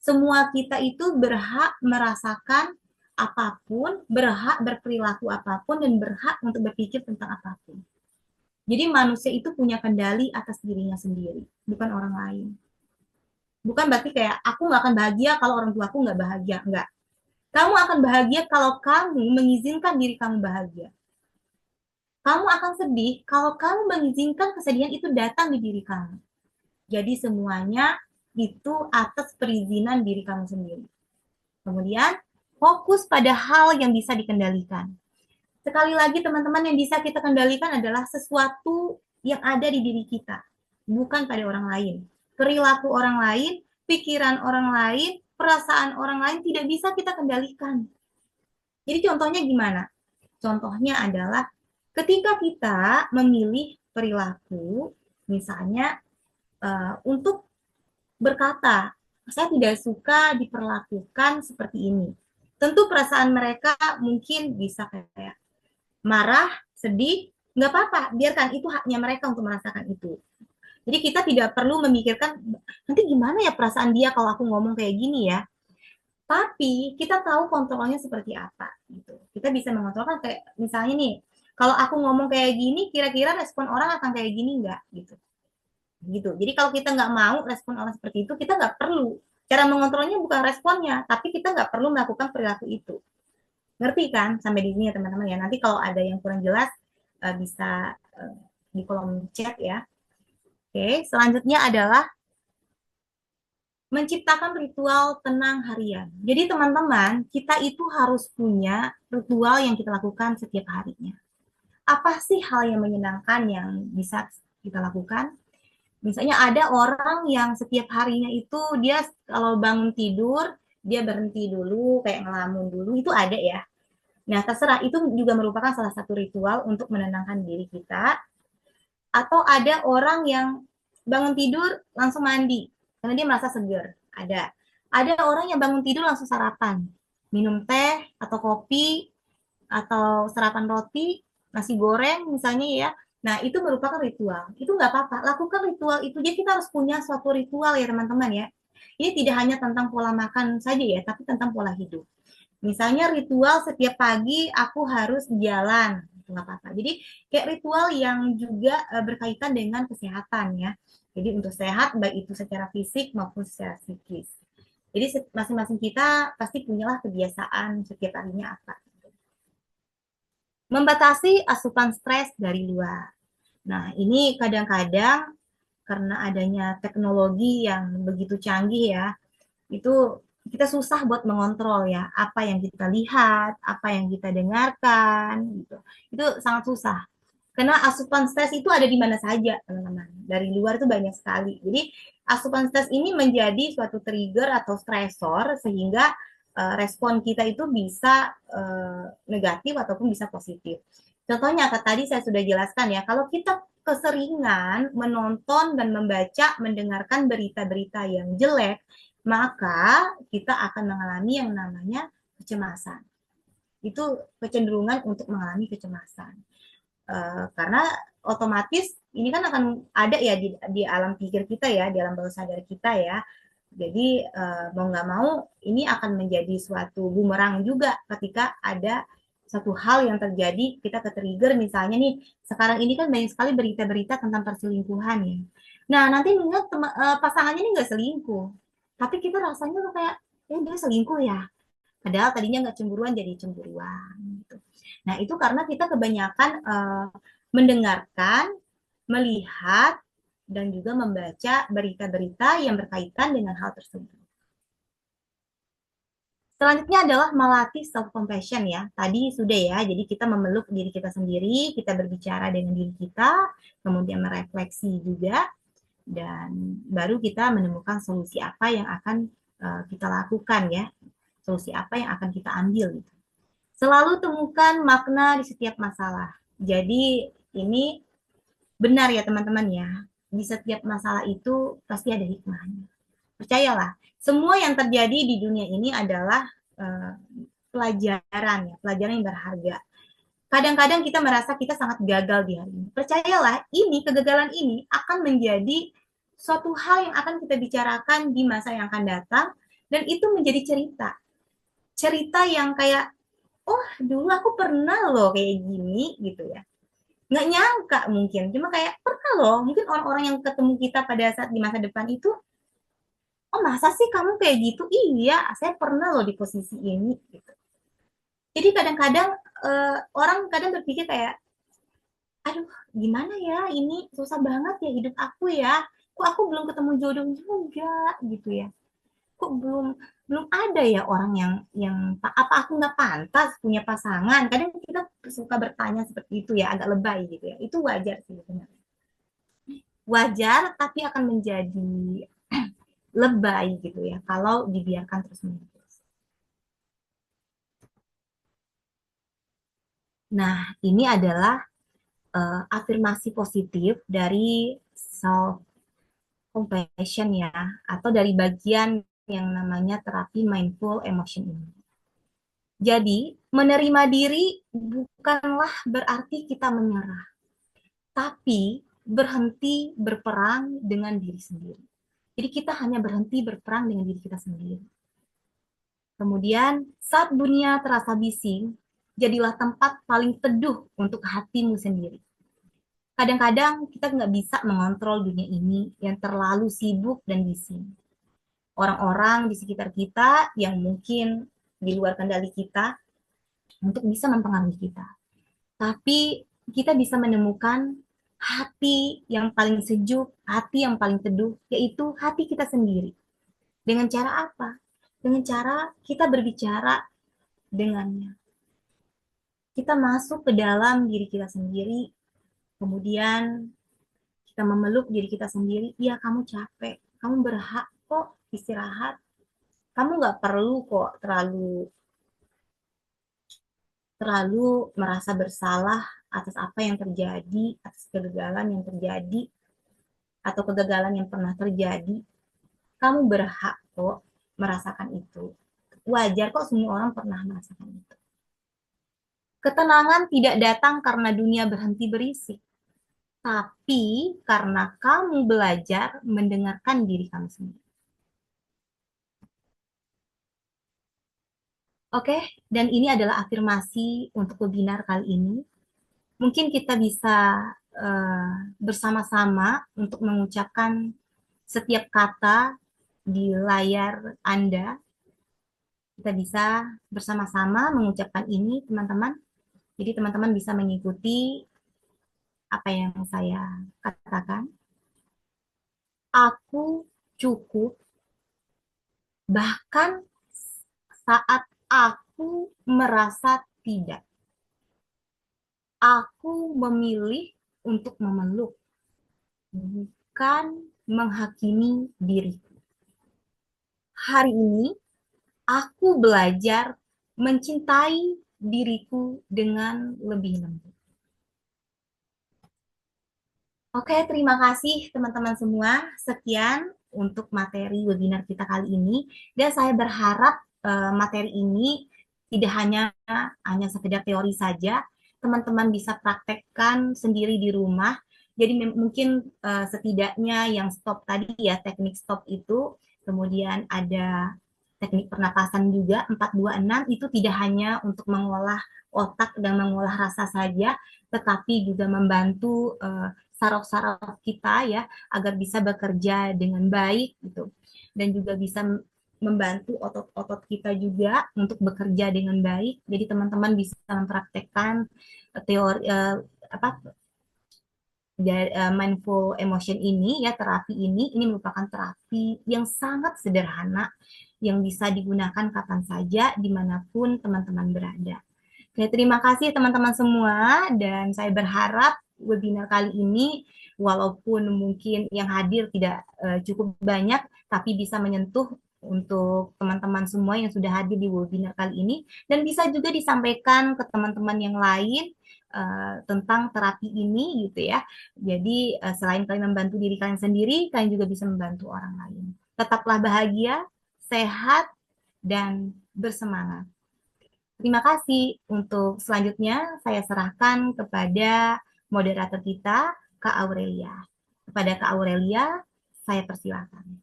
[SPEAKER 2] Semua kita itu berhak merasakan apapun, berhak berperilaku apapun, dan berhak untuk berpikir tentang apapun. Jadi manusia itu punya kendali atas dirinya sendiri, bukan orang lain. Bukan berarti kayak aku nggak akan bahagia kalau orang tua aku nggak bahagia, nggak. Kamu akan bahagia kalau kamu mengizinkan diri kamu bahagia. Kamu akan sedih kalau kamu mengizinkan kesedihan itu datang di diri kamu. Jadi semuanya itu atas perizinan diri kamu sendiri. Kemudian fokus pada hal yang bisa dikendalikan. Sekali lagi teman-teman, yang bisa kita kendalikan adalah sesuatu yang ada di diri kita, bukan pada orang lain. Perilaku orang lain, pikiran orang lain, perasaan orang lain tidak bisa kita kendalikan. Jadi contohnya gimana? Contohnya adalah ketika kita memilih perilaku, misalnya untuk berkata, saya tidak suka diperlakukan seperti ini. Tentu perasaan mereka mungkin bisa kayak marah, sedih, nggak apa-apa, biarkan itu haknya mereka untuk merasakan itu. Jadi kita tidak perlu memikirkan nanti gimana ya perasaan dia kalau aku ngomong kayak gini ya. Tapi kita tahu kontrolnya seperti apa gitu. Kita bisa mengontrolkan kayak misalnya nih, kalau aku ngomong kayak gini, kira-kira respon orang akan kayak gini nggak gitu. Gitu. Jadi kalau kita nggak mau respon orang seperti itu, kita nggak perlu. Cara mengontrolnya bukan responnya, tapi kita nggak perlu melakukan perilaku itu. Ngerti kan sampai di sini ya teman-teman ya. Nanti kalau ada yang kurang jelas bisa di kolom chat ya. Oke, selanjutnya adalah menciptakan ritual tenang harian. Jadi teman-teman, kita itu harus punya ritual yang kita lakukan setiap harinya. Apa sih hal yang menyenangkan yang bisa kita lakukan? Misalnya ada orang yang setiap harinya itu dia kalau bangun tidur, dia berhenti dulu, kayak ngelamun dulu, itu ada ya. Nah, terserah, itu juga merupakan salah satu ritual untuk menenangkan diri kita. Atau ada orang yang bangun tidur langsung mandi, karena dia merasa segar. Ada orang yang bangun tidur langsung sarapan, minum teh atau kopi, atau sarapan roti, nasi goreng misalnya ya. Nah, itu merupakan ritual. Itu nggak apa-apa. Lakukan ritual itu. Jadi kita harus punya suatu ritual ya teman-teman ya. Ini tidak hanya tentang pola makan saja ya, tapi tentang pola hidup. Misalnya ritual setiap pagi aku harus jalan, nggak apa-apa. Jadi kayak ritual yang juga berkaitan dengan kesehatan ya. Jadi untuk sehat baik itu secara fisik maupun secara psikis. Jadi masing-masing kita pasti punyalah kebiasaan setiap harinya apa. Membatasi asupan stres dari luar. Nah, ini kadang-kadang karena adanya teknologi yang begitu canggih ya, itu kita susah buat mengontrol ya apa yang kita lihat, apa yang kita dengarkan gitu. Itu sangat susah. Karena asupan stres itu ada di mana saja, teman-teman. Dari luar itu banyak sekali. Jadi asupan stres ini menjadi suatu trigger atau stresor sehingga respon kita itu bisa negatif ataupun bisa positif. Contohnya tadi saya sudah jelaskan ya, kalau kita keseringan menonton dan membaca, mendengarkan berita-berita yang jelek, maka kita akan mengalami yang namanya kecemasan. Itu kecenderungan untuk mengalami kecemasan. Karena otomatis ini kan akan ada ya di alam pikir kita ya, di alam bawah sadar kita ya. Jadi mau nggak mau ini akan menjadi suatu bumerang juga ketika ada satu hal yang terjadi kita ke-trigger misalnya nih sekarang ini kan banyak sekali berita-berita tentang perselingkuhan ya. Nah nanti ingat pasangannya ini nggak selingkuh, tapi kita rasanya tuh kayak dia selingkuh ya. Padahal tadinya nggak cemburuan jadi cemburuan. Gitu. Nah itu karena kita kebanyakan mendengarkan, melihat, dan juga membaca berita-berita yang berkaitan dengan hal tersebut. Selanjutnya adalah melatih self compassion ya. Tadi sudah ya, jadi kita memeluk diri kita sendiri, kita berbicara dengan diri kita, kemudian merefleksi juga, dan baru kita menemukan solusi apa yang akan kita lakukan ya, solusi apa yang akan kita ambil. Gitu. Selalu temukan makna di setiap masalah. Jadi ini benar ya teman-teman ya, di setiap masalah itu pasti ada hikmahnya. Percayalah, semua yang terjadi di dunia ini adalah uh, pelajaran ya, pelajaran yang berharga. Kadang-kadang kita merasa kita sangat gagal di hari ini. Percayalah, ini kegagalan ini akan menjadi suatu hal yang akan kita bicarakan di masa yang akan datang dan itu menjadi cerita. Cerita yang kayak, oh dulu aku pernah loh kayak gini gitu ya. Nggak nyangka mungkin, cuma kayak pernah loh, mungkin orang-orang yang ketemu kita pada saat di masa depan itu, oh masa sih kamu kayak gitu? Iya, saya pernah loh di posisi ini gitu. Jadi kadang-kadang orang kadang berpikir kayak, aduh gimana ya ini susah banget ya hidup aku ya. Kok aku belum ketemu jodoh juga gitu ya. Kok belum belum ada ya orang yang apa aku nggak pantas punya pasangan. Kadang kita suka bertanya seperti itu ya, agak lebay gitu ya. Itu wajar sih sebenarnya. Wajar tapi akan menjadi lebay gitu ya kalau dibiarkan terus menerus. Nah, ini adalah afirmasi positif dari self compassion ya, atau dari bagian yang namanya terapi mindful emotion ini. Jadi, menerima diri bukanlah berarti kita menyerah, tapi berhenti berperang dengan diri sendiri. Jadi kita hanya berhenti berperang dengan diri kita sendiri. Kemudian, saat dunia terasa bising, jadilah tempat paling teduh untuk hatimu sendiri. Kadang-kadang kita nggak bisa mengontrol dunia ini yang terlalu sibuk dan bising. Orang-orang di sekitar kita yang mungkin di luar kendali kita untuk bisa mempengaruhi kita. Tapi kita bisa menemukan hati yang paling sejuk, hati yang paling teduh, yaitu hati kita sendiri. Dengan cara apa? Dengan cara kita berbicara dengannya. Kita masuk ke dalam diri kita sendiri, kemudian kita memeluk diri kita sendiri. Iya, kamu capek, kamu berhak kok istirahat, kamu nggak perlu kok terlalu terlalu merasa bersalah atas apa yang terjadi, atas kegagalan yang terjadi, atau kegagalan yang pernah terjadi. Kamu berhak kok merasakan itu. Wajar kok semua orang pernah merasakan itu. Ketenangan tidak datang karena dunia berhenti berisik, tapi karena kamu belajar mendengarkan diri kamu sendiri. Oke, dan ini adalah afirmasi untuk webinar kali ini. Mungkin kita bisa bersama-sama untuk mengucapkan setiap kata di layar Anda. Kita bisa bersama-sama mengucapkan ini, teman-teman. Jadi teman-teman bisa mengikuti apa yang saya katakan. Aku cukup, bahkan saat aku merasa tidak. Aku memilih untuk memeluk, bukan menghakimi diriku. Hari ini aku belajar mencintai diriku dengan lebih lembut. Oke, terima kasih teman-teman semua. Sekian untuk materi webinar kita kali ini. Dan saya berharap materi ini tidak hanya sekedar teori saja, teman-teman bisa praktekkan sendiri di rumah. Jadi mungkin setidaknya yang stop tadi ya, teknik stop itu, kemudian ada teknik pernapasan juga 426 itu tidak hanya untuk mengolah otak dan mengolah rasa saja, tetapi juga membantu saraf-saraf kita ya agar bisa bekerja dengan baik gitu, dan juga bisa membantu otot-otot kita juga untuk bekerja dengan baik. Jadi teman-teman bisa mempraktekkan teori apa mindful emotion ini ya, terapi ini merupakan terapi yang sangat sederhana yang bisa digunakan kapan saja dimanapun teman-teman berada. Oke, terima kasih teman-teman semua, dan saya berharap webinar kali ini walaupun mungkin yang hadir tidak cukup banyak, tapi bisa menyentuh untuk teman-teman semua yang sudah hadir di webinar kali ini, dan bisa juga disampaikan ke teman-teman yang lain tentang terapi ini gitu ya. Jadi selain kalian membantu diri kalian sendiri, kalian juga bisa membantu orang lain. Tetaplah bahagia, sehat, dan bersemangat. Terima kasih. Untuk selanjutnya saya serahkan kepada moderator kita, Kak Aurelia. Kepada Kak Aurelia, saya persilakan.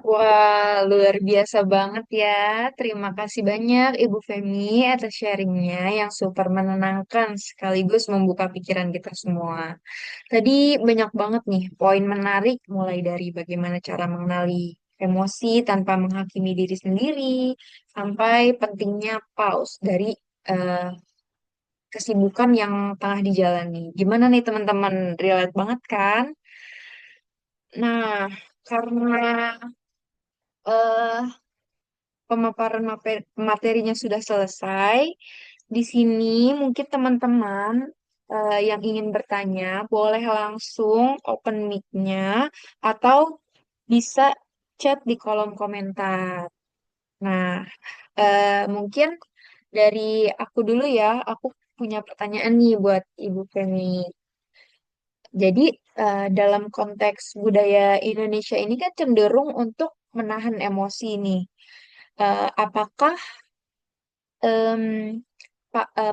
[SPEAKER 1] Wah, luar biasa banget ya. Terima kasih banyak Ibu Femi atas sharingnya yang super menenangkan sekaligus membuka pikiran kita semua. Tadi banyak banget nih poin menarik, mulai dari bagaimana cara mengenali emosi tanpa menghakimi diri sendiri, sampai pentingnya pause dari eh, kesibukan yang tengah dijalani. Gimana nih teman-teman? Relate banget kan? Nah, karena eh pemaparan materinya sudah selesai. Di sini mungkin teman-teman yang ingin bertanya boleh langsung open mic-nya atau bisa chat di kolom komentar. Nah, mungkin dari aku dulu ya, aku punya pertanyaan nih buat Ibu Femi. Jadi, dalam konteks budaya Indonesia ini kan cenderung untuk menahan emosi nih. Apakah em,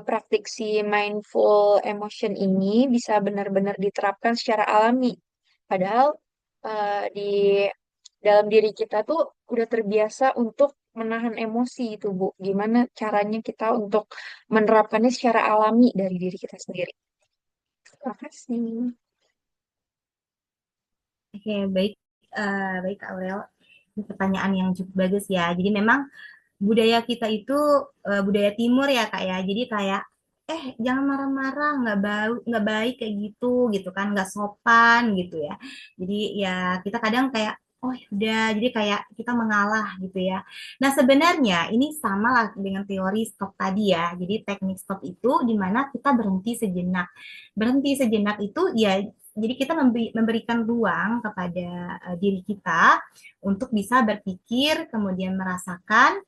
[SPEAKER 1] praktik si mindful emotion ini bisa benar-benar diterapkan secara alami? Padahal di dalam diri kita tuh udah terbiasa untuk menahan emosi itu, Bu. Gimana caranya kita untuk menerapkannya secara alami dari diri kita sendiri? Terima kasih.
[SPEAKER 2] Oke, baik, baik Kak Aurel. Ini pertanyaan yang cukup bagus ya. Jadi memang budaya kita itu budaya timur ya Kak ya. Jadi kayak jangan marah-marah, nggak baik kayak gitu kan, nggak sopan gitu ya. Jadi ya kita kadang kayak Oh ya udah, jadi kayak kita mengalah gitu ya. Nah sebenarnya ini sama lah dengan teori stop tadi ya. Jadi teknik stop itu di mana kita berhenti sejenak. Berhenti sejenak itu ya, jadi kita memberikan ruang kepada diri kita untuk bisa berpikir, kemudian merasakan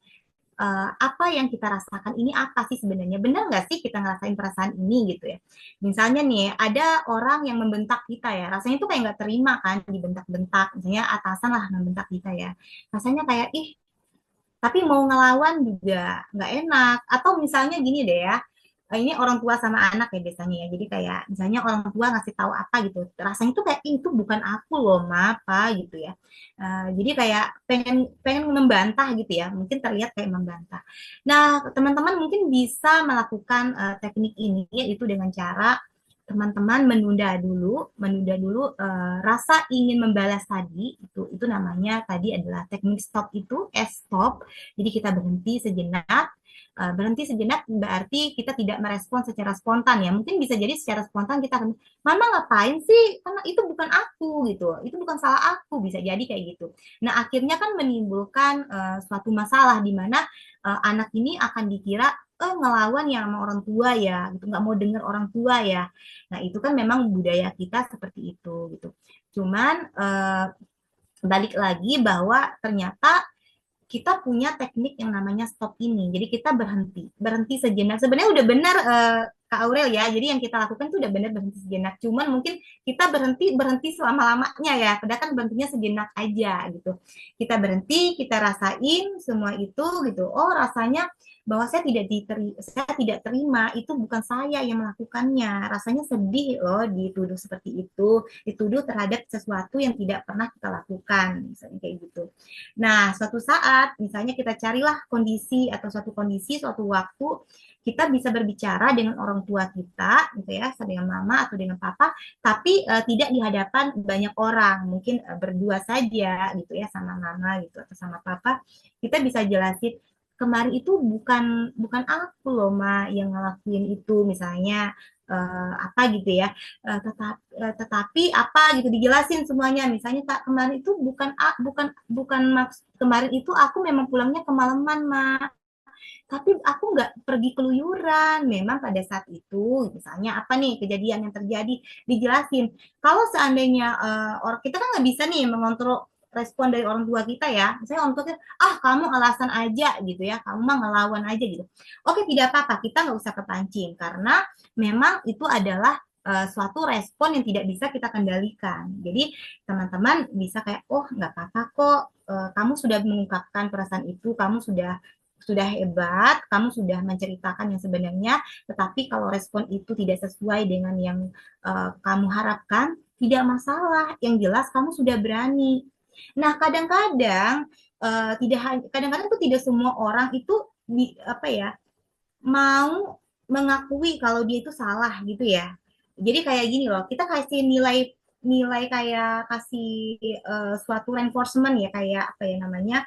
[SPEAKER 2] apa yang kita rasakan ini apa sih sebenarnya? Benar nggak sih kita ngerasain perasaan ini gitu ya? Misalnya nih, ada orang yang membentak kita ya, rasanya tuh kayak nggak terima kan dibentak-bentak, misalnya atasan lah membentak kita ya. Rasanya kayak, ih, tapi mau ngelawan juga nggak enak. Atau misalnya gini deh ya, ini orang tua sama anak ya biasanya ya. Jadi kayak misalnya orang tua ngasih tahu apa gitu, rasanya tuh kayak "Ih, itu bukan aku loh, ma, apa gitu ya. Jadi kayak pengen pengen membantah gitu ya, mungkin terlihat kayak membantah. Nah, teman-teman mungkin bisa melakukan teknik ini yaitu dengan cara teman-teman menunda dulu rasa ingin membalas tadi itu namanya tadi adalah teknik stop itu stop. Jadi kita berhenti sejenak. Berhenti sejenak berarti kita tidak merespon secara spontan ya. Mungkin bisa jadi secara spontan kita akan, Mama ngapain sih? Karena itu bukan aku gitu. Itu bukan salah aku. Bisa jadi kayak gitu. Nah, akhirnya kan menimbulkan suatu masalah di mana anak ini akan dikira ngelawan ya sama orang tua ya, gitu, nggak mau dengar orang tua ya. Nah, itu kan memang budaya kita seperti itu gitu. Cuman balik lagi bahwa ternyata kita punya teknik yang namanya stop ini. Jadi kita berhenti sejenak. Sebenarnya udah benar Kak Aurel ya. Jadi yang kita lakukan itu udah benar berhenti sejenak. Cuman mungkin kita berhenti selama-lamanya ya. Padahal kan berhentinya sejenak aja gitu. Kita berhenti, kita rasain semua itu gitu. Oh, rasanya bahwa saya tidak terima, itu bukan saya yang melakukannya. Rasanya sedih loh dituduh seperti itu, dituduh terhadap sesuatu yang tidak pernah kita lakukan, misalnya kayak gitu. Nah, suatu saat, misalnya kita carilah kondisi atau suatu kondisi, suatu waktu, kita bisa berbicara dengan orang tua kita, gitu ya, dengan mama atau dengan papa, tapi tidak di hadapan banyak orang, mungkin berdua saja, gitu ya, sama mama gitu atau sama papa. Kita bisa jelasin kemarin itu bukan bukan aku loh ma yang ngelakuin itu misalnya apa gitu ya tetapi apa gitu dijelasin semuanya misalnya kak kemarin itu bukan maksud kemarin itu aku memang pulangnya kemalaman ma tapi aku nggak pergi keluyuran memang pada saat itu misalnya apa nih kejadian yang terjadi dijelasin kalau seandainya orang kita kan nggak bisa nih mengontrol respon dari orang tua kita ya misalnya orang tua kita kamu alasan aja gitu ya kamu mah ngelawan aja gitu oke tidak apa-apa kita nggak usah kepancing karena memang itu adalah suatu respon yang tidak bisa kita kendalikan jadi teman-teman bisa kayak oh nggak apa-apa kok kamu sudah mengungkapkan perasaan itu kamu sudah hebat, kamu sudah menceritakan yang sebenarnya, tetapi kalau respon itu tidak sesuai dengan yang kamu harapkan, tidak masalah. Yang jelas kamu sudah berani. Nah, kadang-kadang tidak kadang-kadang tuh tidak semua orang itu apa ya mau mengakui kalau dia itu salah gitu ya. Jadi kayak gini loh, kita kasih nilai nilai kayak kasih suatu reinforcement ya kayak apa ya namanya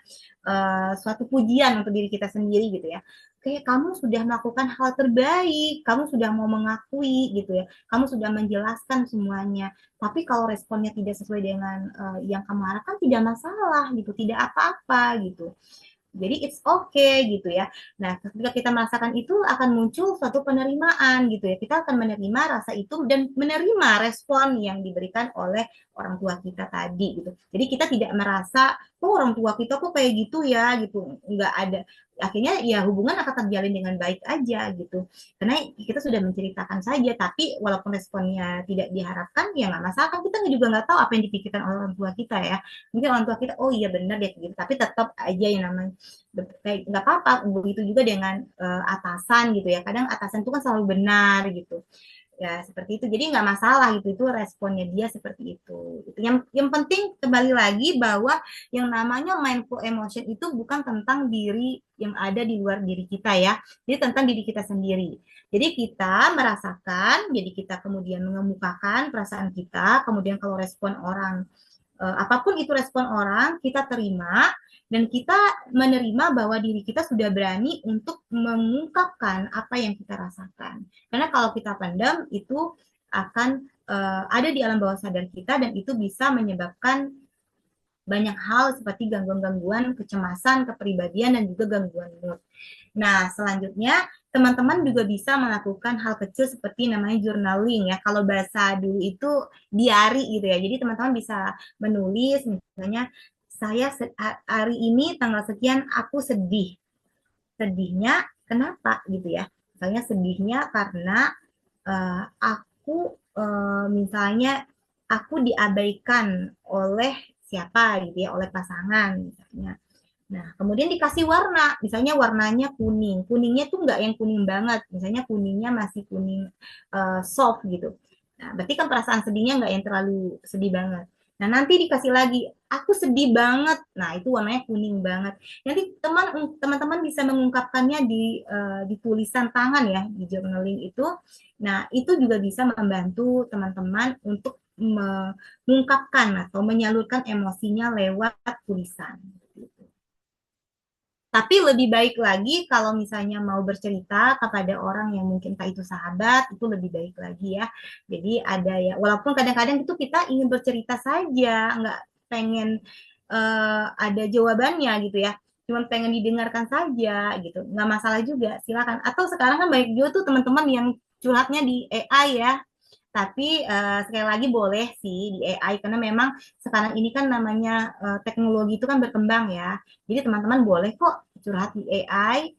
[SPEAKER 2] suatu pujian untuk diri kita sendiri gitu ya. Kayak kamu sudah melakukan hal terbaik, kamu sudah mau mengakui gitu ya, kamu sudah menjelaskan semuanya. Tapi kalau responnya tidak sesuai dengan yang kamu harapkan tidak masalah gitu, tidak apa-apa gitu. Jadi it's okay gitu ya. Nah, ketika kita merasakan itu akan muncul suatu penerimaan gitu ya. Kita akan menerima rasa itu dan menerima respon yang diberikan oleh orang tua kita tadi gitu. Jadi kita tidak merasa, oh orang tua kita kok kayak gitu ya gitu. Enggak ada. Akhirnya ya hubungan akan terjalin dengan baik aja gitu. Karena kita sudah menceritakan saja, tapi walaupun responnya tidak diharapkan, ya nggak masalah. Kan kita juga nggak tahu apa yang dipikirkan oleh orang tua kita ya. Mungkin orang tua kita, oh iya benar deh gitu. Tapi tetap aja yang namanya kayak nggak apa-apa begitu juga dengan atasan gitu ya kadang atasan itu kan selalu benar gitu ya seperti itu jadi nggak masalah gitu itu responnya dia seperti itu gitu. Yang penting kembali lagi bahwa yang namanya mindful emotion itu bukan tentang diri yang ada di luar diri kita ya jadi tentang diri kita sendiri jadi kita merasakan jadi kita kemudian mengemukakan perasaan kita kemudian kalau respon orang apapun itu respon orang kita terima dan kita menerima bahwa diri kita sudah berani untuk mengungkapkan apa yang kita rasakan. Karena kalau kita pendam itu akan ada di alam bawah sadar kita dan itu bisa menyebabkan banyak hal seperti gangguan-gangguan kecemasan, kepribadian, dan juga gangguan mood. Nah, selanjutnya teman-teman juga bisa melakukan hal kecil seperti namanya journaling ya. Kalau bahasa dulu itu diary gitu ya. Jadi teman-teman bisa menulis misalnya saya hari ini tanggal sekian aku sedih. Sedihnya kenapa gitu ya? Misalnya sedihnya karena aku misalnya aku diabaikan oleh siapa gitu ya, oleh pasangan misalnya. Nah, kemudian dikasih warna, misalnya warnanya kuning. Kuningnya tuh nggak yang kuning banget, misalnya kuningnya masih kuning soft gitu. Nah, berarti kan perasaan sedihnya nggak yang terlalu sedih banget. Nah, nanti dikasih lagi, aku sedih banget. Nah, itu warnanya kuning banget. Nanti teman-teman bisa mengungkapkannya di tulisan tangan ya, di journaling itu. Nah, itu juga bisa membantu teman-teman untuk mengungkapkan atau menyalurkan emosinya lewat tulisan. Tapi lebih baik lagi kalau misalnya mau bercerita kepada orang yang mungkin entah itu sahabat, itu lebih baik lagi ya. Jadi ada ya, walaupun kadang-kadang itu kita ingin bercerita saja, nggak pengen ada jawabannya gitu ya. Cuma pengen didengarkan saja gitu, nggak masalah juga, silakan. Atau sekarang kan banyak juga tuh teman-teman yang curhatnya di AI ya, tapi sekali lagi boleh sih di AI karena memang sekarang ini kan namanya teknologi itu kan berkembang ya. Jadi teman-teman boleh kok curhat di AI,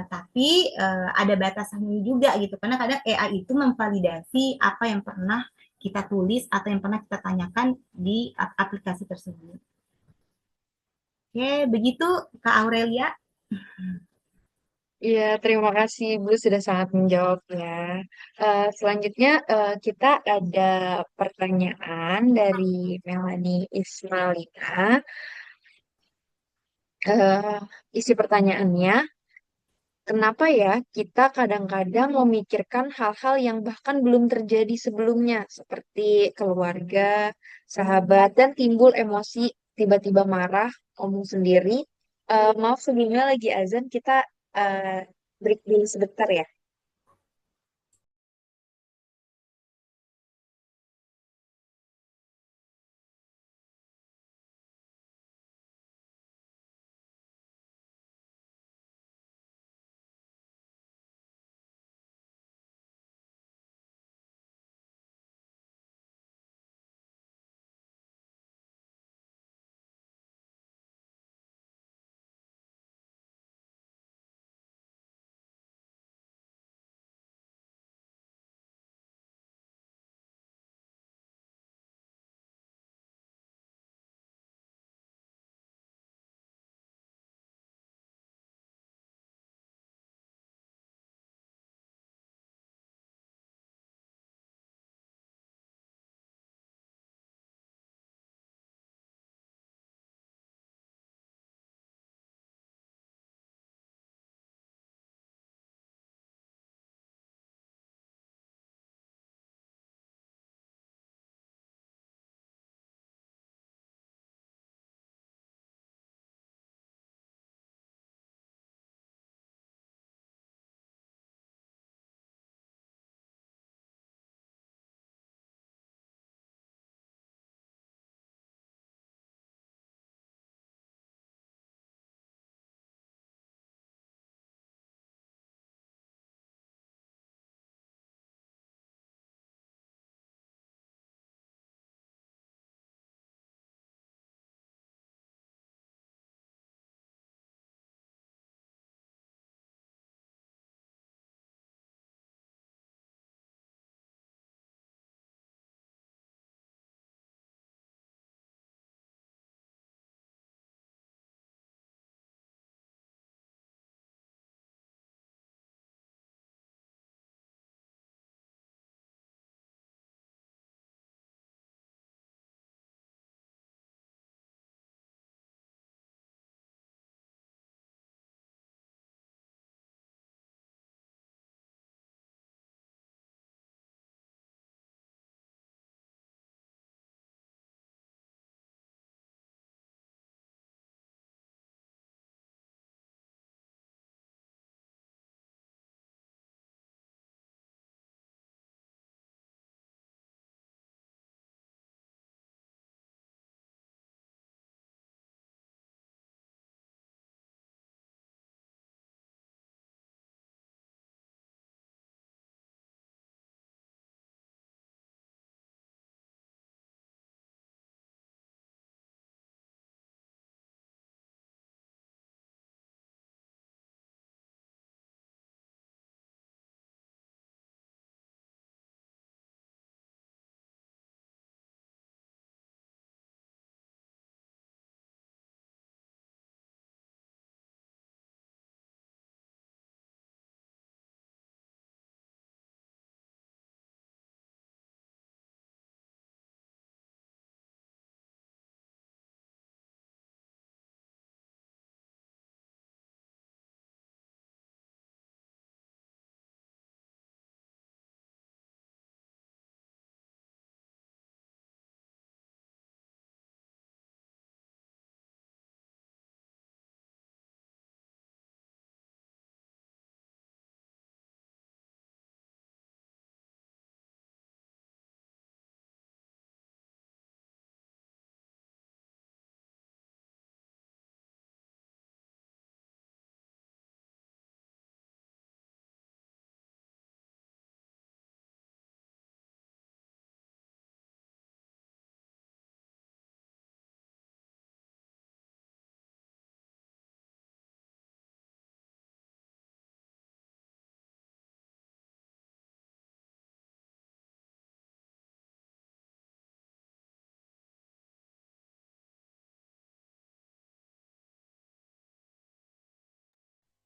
[SPEAKER 2] tapi ada batasannya juga gitu. Karena kadang AI itu memvalidasi apa yang pernah kita tulis atau yang pernah kita tanyakan di aplikasi tersebut. Oke, begitu Kak Aurelia.
[SPEAKER 1] Iya, terima kasih Bu sudah sangat menjawabnya. Selanjutnya kita ada pertanyaan dari Melanie Ismalina. Eh, Isi pertanyaannya, kenapa ya kita kadang-kadang memikirkan hal-hal yang bahkan belum terjadi sebelumnya, seperti keluarga, sahabat, dan timbul emosi tiba-tiba marah, ngomong sendiri. Maaf sebelumnya lagi azan, kita eh, break dulu sebentar ya.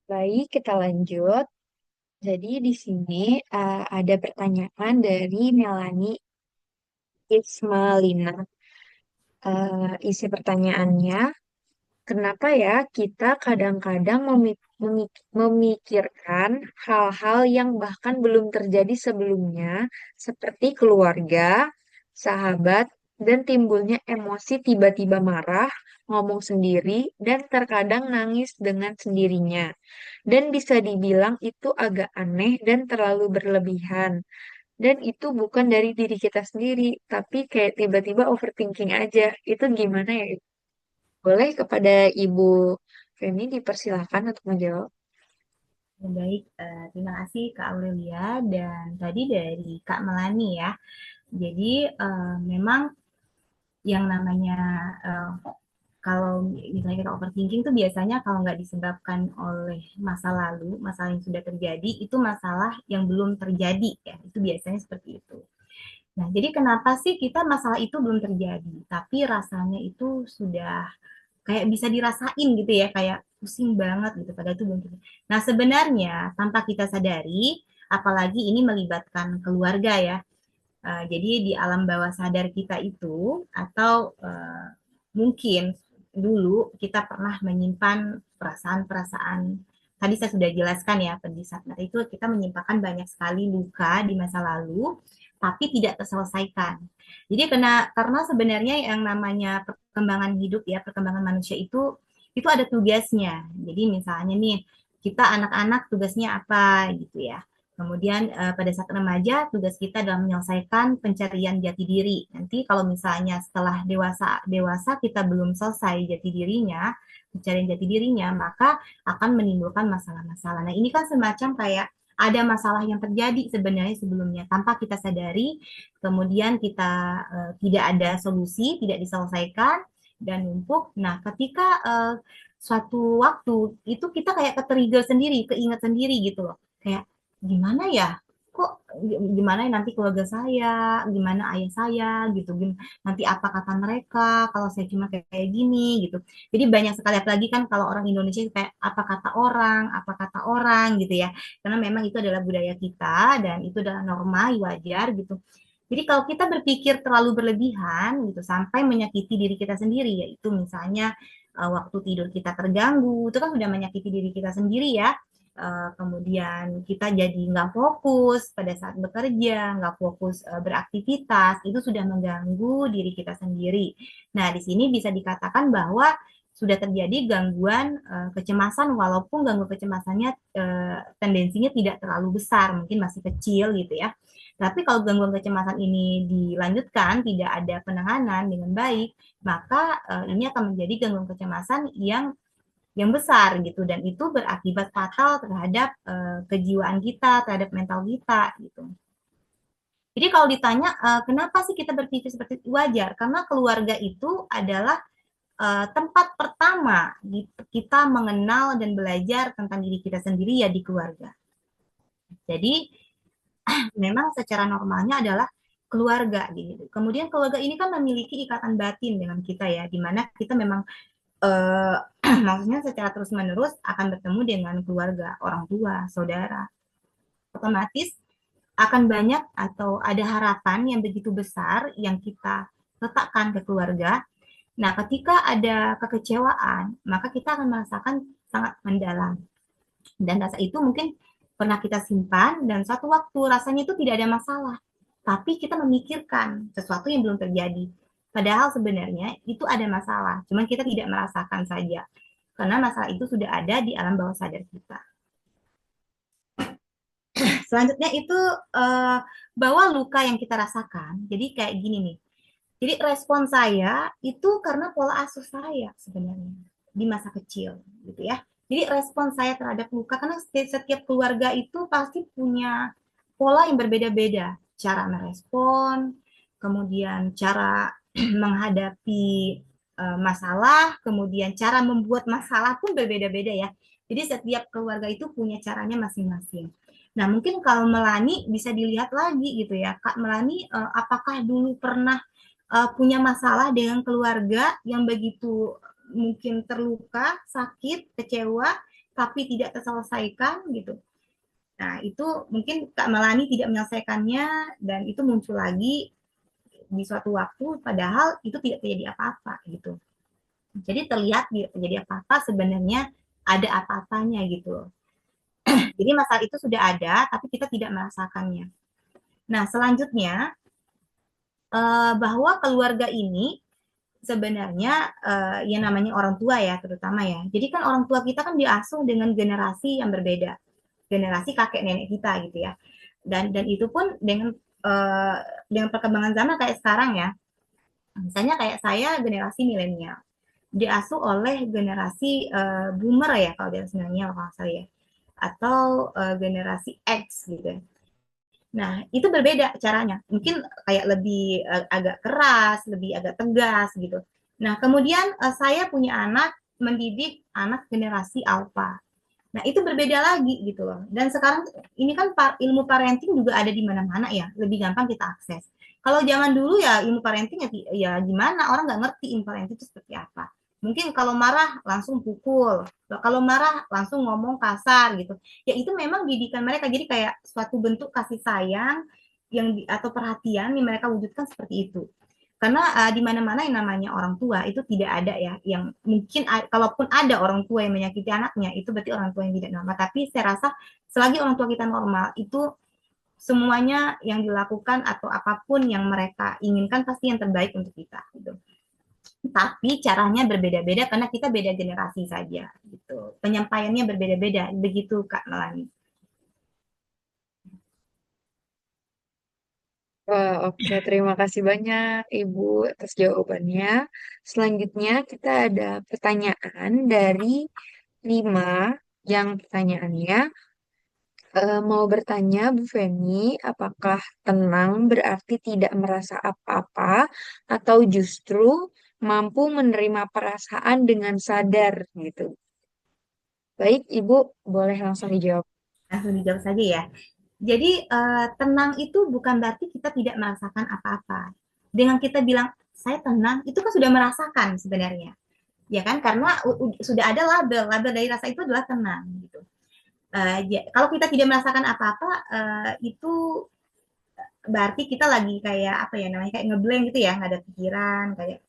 [SPEAKER 1] Baik, kita lanjut. Jadi di sini ada pertanyaan dari Melani Ismalina. Isi pertanyaannya, kenapa ya kita kadang-kadang memikirkan hal-hal yang bahkan belum terjadi sebelumnya, seperti keluarga, sahabat, dan timbulnya emosi tiba-tiba marah, ngomong sendiri, dan terkadang nangis dengan sendirinya. Dan bisa dibilang itu agak aneh dan terlalu berlebihan. Dan itu bukan dari diri kita sendiri, tapi kayak tiba-tiba overthinking aja. Itu gimana ya? Boleh kepada Ibu Femi dipersilahkan untuk menjawab.
[SPEAKER 2] Baik, terima kasih Kak Aurelia dan tadi dari Kak Melani ya. Jadi memang yang namanya eh, kalau misalnya kita overthinking tuh biasanya kalau nggak disebabkan oleh masa lalu, masalah yang sudah terjadi, itu masalah yang belum terjadi ya. Itu biasanya seperti itu. Nah, jadi kenapa sih kita masalah itu belum terjadi, tapi rasanya itu sudah kayak bisa dirasain gitu ya, kayak pusing banget gitu padahal itu belum terjadi. Nah, sebenarnya tanpa kita sadari, apalagi ini melibatkan keluarga ya. Jadi di alam bawah sadar kita itu atau mungkin dulu kita pernah menyimpan perasaan-perasaan tadi saya sudah jelaskan ya di saat itu kita menyimpan banyak sekali luka di masa lalu tapi tidak terselesaikan. Jadi karena sebenarnya yang namanya perkembangan hidup ya perkembangan manusia itu ada tugasnya. Jadi misalnya nih kita anak-anak tugasnya apa gitu ya. Kemudian pada saat remaja tugas kita adalah menyelesaikan pencarian jati diri. Nanti kalau misalnya setelah dewasa dewasa kita belum selesai jati dirinya, pencarian jati dirinya, maka akan menimbulkan masalah-masalah. Nah, ini kan semacam kayak ada masalah yang terjadi sebenarnya sebelumnya tanpa kita sadari, kemudian kita tidak ada solusi, tidak diselesaikan dan numpuk. Nah, ketika suatu waktu itu kita kayak ke-trigger sendiri, keinget sendiri gitu loh. Kayak gimana ya? Kok gimana ya nanti keluarga saya, gimana ayah saya gitu, nanti apa kata mereka kalau saya cuma kayak gini gitu. Jadi banyak sekali apalagi kan kalau orang Indonesia kayak apa kata orang gitu ya. Karena memang itu adalah budaya kita dan itu adalah norma wajar gitu. Jadi kalau kita berpikir terlalu berlebihan gitu sampai menyakiti diri kita sendiri yaitu misalnya waktu tidur kita terganggu itu kan sudah menyakiti diri kita sendiri ya. Kemudian kita jadi nggak fokus pada saat bekerja, nggak fokus beraktivitas, itu sudah mengganggu diri kita sendiri. Nah, di sini bisa dikatakan bahwa sudah terjadi gangguan kecemasan, walaupun gangguan kecemasannya tendensinya tidak terlalu besar, mungkin masih kecil gitu ya. Tapi kalau gangguan kecemasan ini dilanjutkan, tidak ada penanganan dengan baik, maka ini akan menjadi gangguan kecemasan yang besar gitu dan itu berakibat fatal terhadap kejiwaan kita, terhadap mental kita gitu. Jadi kalau ditanya kenapa sih kita berpikir seperti itu wajar? Karena keluarga itu adalah tempat pertama kita mengenal dan belajar tentang diri kita sendiri ya di keluarga. Jadi memang secara normalnya adalah keluarga gitu. Kemudian keluarga ini kan memiliki ikatan batin dengan kita ya, di mana kita memang eh, maksudnya secara terus-menerus akan bertemu dengan keluarga, orang tua, saudara. Otomatis akan banyak atau ada harapan yang begitu besar yang kita letakkan ke keluarga. Nah, ketika ada kekecewaan, maka kita akan merasakan sangat mendalam. Dan rasa itu mungkin pernah kita simpan dan suatu waktu rasanya itu tidak ada masalah. Tapi kita memikirkan sesuatu yang belum terjadi. Padahal sebenarnya itu ada masalah, cuman kita tidak merasakan saja. Karena masalah itu sudah ada di alam bawah sadar kita. Selanjutnya itu uh, bahwa luka yang kita rasakan. Jadi kayak gini nih. Jadi respon saya itu karena pola asuh saya sebenarnya di masa kecil gitu ya. Jadi respon saya terhadap luka karena setiap keluarga itu pasti punya pola yang berbeda-beda, cara merespon, kemudian cara menghadapi masalah, kemudian cara membuat masalah pun berbeda-beda ya. Jadi setiap keluarga itu punya caranya masing-masing. Nah, mungkin kalau Melani bisa dilihat lagi gitu ya. Kak Melani, apakah dulu pernah punya masalah dengan keluarga yang begitu mungkin terluka, sakit, kecewa, tapi tidak terselesaikan gitu. Nah, itu mungkin Kak Melani tidak menyelesaikannya dan itu muncul lagi di suatu waktu padahal itu tidak terjadi apa-apa gitu. Jadi terlihat tidak terjadi apa-apa sebenarnya ada apa-apanya gitu. Jadi masalah itu sudah ada tapi kita tidak merasakannya. Nah, selanjutnya bahwa keluarga ini sebenarnya yang namanya orang tua ya terutama ya. Jadi kan orang tua kita kan diasuh dengan generasi yang berbeda, generasi kakek nenek kita gitu ya. Dan itu pun uh, dengan perkembangan zaman kayak sekarang ya. Misalnya kayak saya generasi milenial diasuh oleh generasi boomer ya kalau dia sebenarnya kalau saya atau generasi X gitu. Nah, itu berbeda caranya. Mungkin kayak lebih agak keras, lebih agak tegas gitu. Nah, kemudian saya punya anak, mendidik anak generasi alpha. Nah, itu berbeda lagi gitu loh. Dan sekarang ini kan ilmu parenting juga ada di mana-mana ya, lebih gampang kita akses. Kalau zaman dulu ya ilmu parenting ya gimana, orang nggak ngerti ilmu parenting itu seperti apa. Mungkin kalau marah langsung pukul, kalau marah langsung ngomong kasar gitu. Ya itu memang didikan mereka, jadi kayak suatu bentuk kasih sayang atau perhatian yang mereka wujudkan seperti itu. Karena di mana-mana yang namanya orang tua itu tidak ada ya yang mungkin kalaupun ada orang tua yang menyakiti anaknya itu berarti orang tua yang tidak normal. Tapi saya rasa selagi orang tua kita normal itu semuanya yang dilakukan atau apapun yang mereka inginkan pasti yang terbaik untuk kita gitu. Tapi caranya berbeda-beda karena kita beda generasi saja gitu. Penyampaiannya berbeda-beda begitu Kak Melani.
[SPEAKER 1] Wah, oke. Terima kasih banyak, Ibu, atas jawabannya. Selanjutnya, kita ada pertanyaan dari Lima, yang pertanyaannya mau bertanya, Bu Feni, apakah tenang berarti tidak merasa apa-apa, atau justru mampu menerima perasaan dengan sadar, gitu? Baik, Ibu, boleh langsung dijawab.
[SPEAKER 2] Langsung dijawab saja ya. Jadi tenang itu bukan berarti kita tidak merasakan apa-apa. Dengan kita bilang saya tenang, itu kan sudah merasakan sebenarnya, ya kan? Karena sudah ada label dari rasa itu adalah tenang gitu. Kalau kita tidak merasakan apa-apa, itu berarti kita lagi kayak apa ya namanya kayak ngeblank gitu ya, nggak ada pikiran, kayak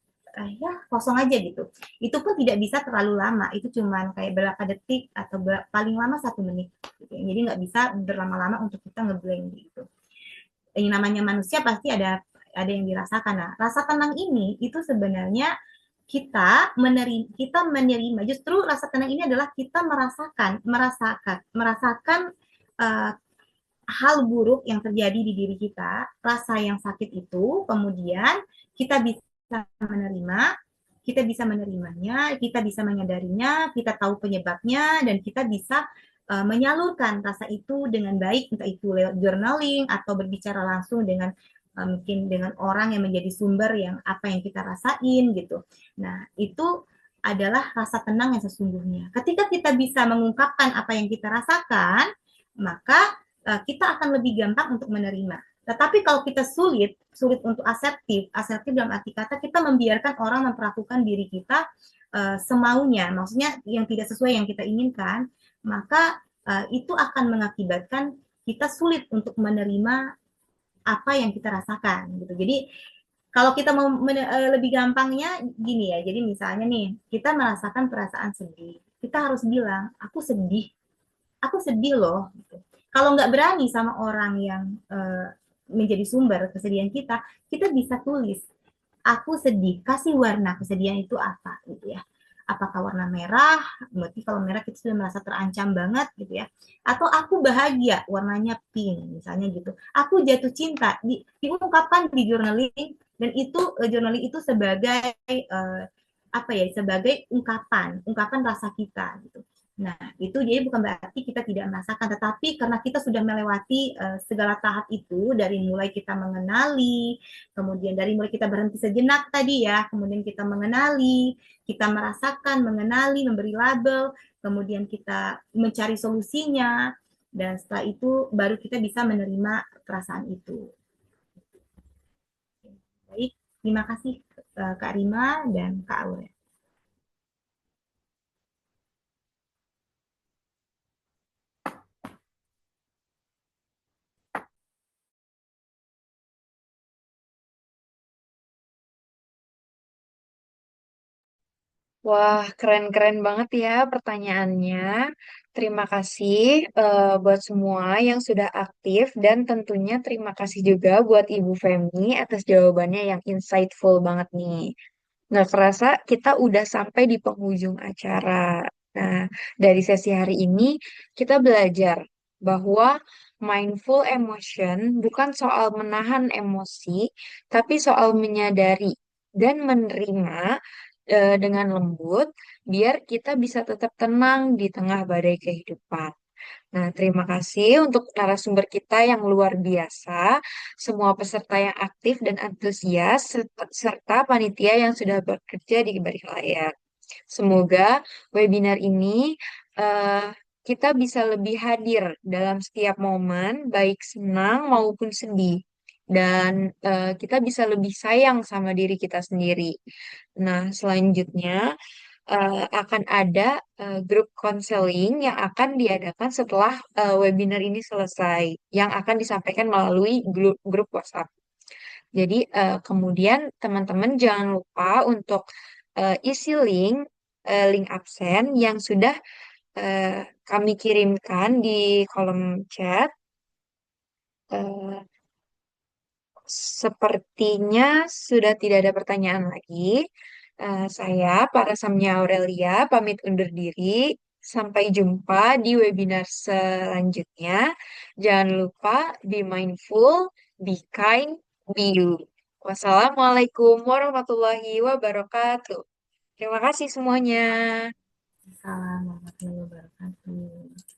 [SPEAKER 2] ya kosong aja gitu. Itu pun tidak bisa terlalu lama, itu cuman kayak berapa detik atau paling lama 1 menit. Gitu. Jadi nggak bisa berlama-lama untuk kita ngeblank gitu. Yang namanya manusia pasti ada yang dirasakan. Nah, rasa tenang ini itu sebenarnya kita menerima justru rasa tenang ini adalah kita merasakan uh, hal buruk yang terjadi di diri kita, rasa yang sakit itu, kemudian kita bisa menerima, kita bisa menerimanya, kita bisa menyadarinya, kita tahu penyebabnya, dan kita bisa menyalurkan rasa itu dengan baik, entah itu lewat journaling atau berbicara langsung dengan mungkin dengan orang yang menjadi sumber yang apa yang kita rasain gitu. Nah, itu adalah rasa tenang yang sesungguhnya. Ketika kita bisa mengungkapkan apa yang kita rasakan, maka kita akan lebih gampang untuk menerima. Tetapi kalau kita sulit untuk asertif dalam arti kata kita membiarkan orang memperlakukan diri kita semaunya, maksudnya yang tidak sesuai yang kita inginkan, maka itu akan mengakibatkan kita sulit untuk menerima apa yang kita rasakan gitu. Jadi kalau kita mau lebih gampangnya gini ya, jadi misalnya nih kita merasakan perasaan sedih, kita harus bilang aku sedih loh. Gitu. Kalau nggak berani sama orang yang menjadi sumber kesedihan kita, kita bisa tulis, aku sedih, kasih warna kesedihan itu apa, gitu ya. Apakah warna merah? Berarti kalau merah kita sudah merasa terancam banget, gitu ya. Atau aku bahagia, warnanya pink, misalnya gitu. Aku jatuh cinta, diungkapkan di journaling, dan itu journaling itu sebagai apa ya, sebagai ungkapan rasa kita, gitu. Nah, itu jadi bukan berarti kita tidak merasakan, tetapi karena kita sudah melewati segala tahap itu, dari mulai kita mengenali, kemudian dari mulai kita berhenti sejenak tadi ya, kemudian kita mengenali, kita merasakan, mengenali, memberi label, kemudian kita mencari solusinya, dan setelah itu baru kita bisa menerima perasaan itu. Baik, terima kasih Kak Rima dan Kak Aurel.
[SPEAKER 1] Wah, keren-keren banget ya pertanyaannya. Terima kasih buat semua yang sudah aktif dan tentunya terima kasih juga buat Ibu Femi atas jawabannya yang insightful banget nih. Nggak kerasa kita udah sampai di penghujung acara. Nah, dari sesi hari ini kita belajar bahwa mindful emotion bukan soal menahan emosi, tapi soal menyadari dan menerima dengan lembut, biar kita bisa tetap tenang di tengah badai kehidupan. Nah, terima kasih untuk narasumber kita yang luar biasa, semua peserta yang aktif dan antusias, serta panitia yang sudah bekerja di balik layar. Semoga webinar ini eh, kita bisa lebih hadir dalam setiap momen, baik senang maupun sedih. Dan kita bisa lebih sayang sama diri kita sendiri. Nah, selanjutnya akan ada grup konseling yang akan diadakan setelah webinar ini selesai, yang akan disampaikan melalui grup WhatsApp. Jadi kemudian teman-teman jangan lupa untuk isi link absen yang sudah kami kirimkan di kolom chat. Eh, Sepertinya sudah tidak ada pertanyaan lagi. Saya, Parasamnya Aurelia, pamit undur diri. Sampai jumpa di webinar selanjutnya. Jangan lupa be mindful, be kind, be you. Wassalamualaikum warahmatullahi wabarakatuh. Terima kasih semuanya.
[SPEAKER 2] Assalamualaikum warahmatullahi wabarakatuh.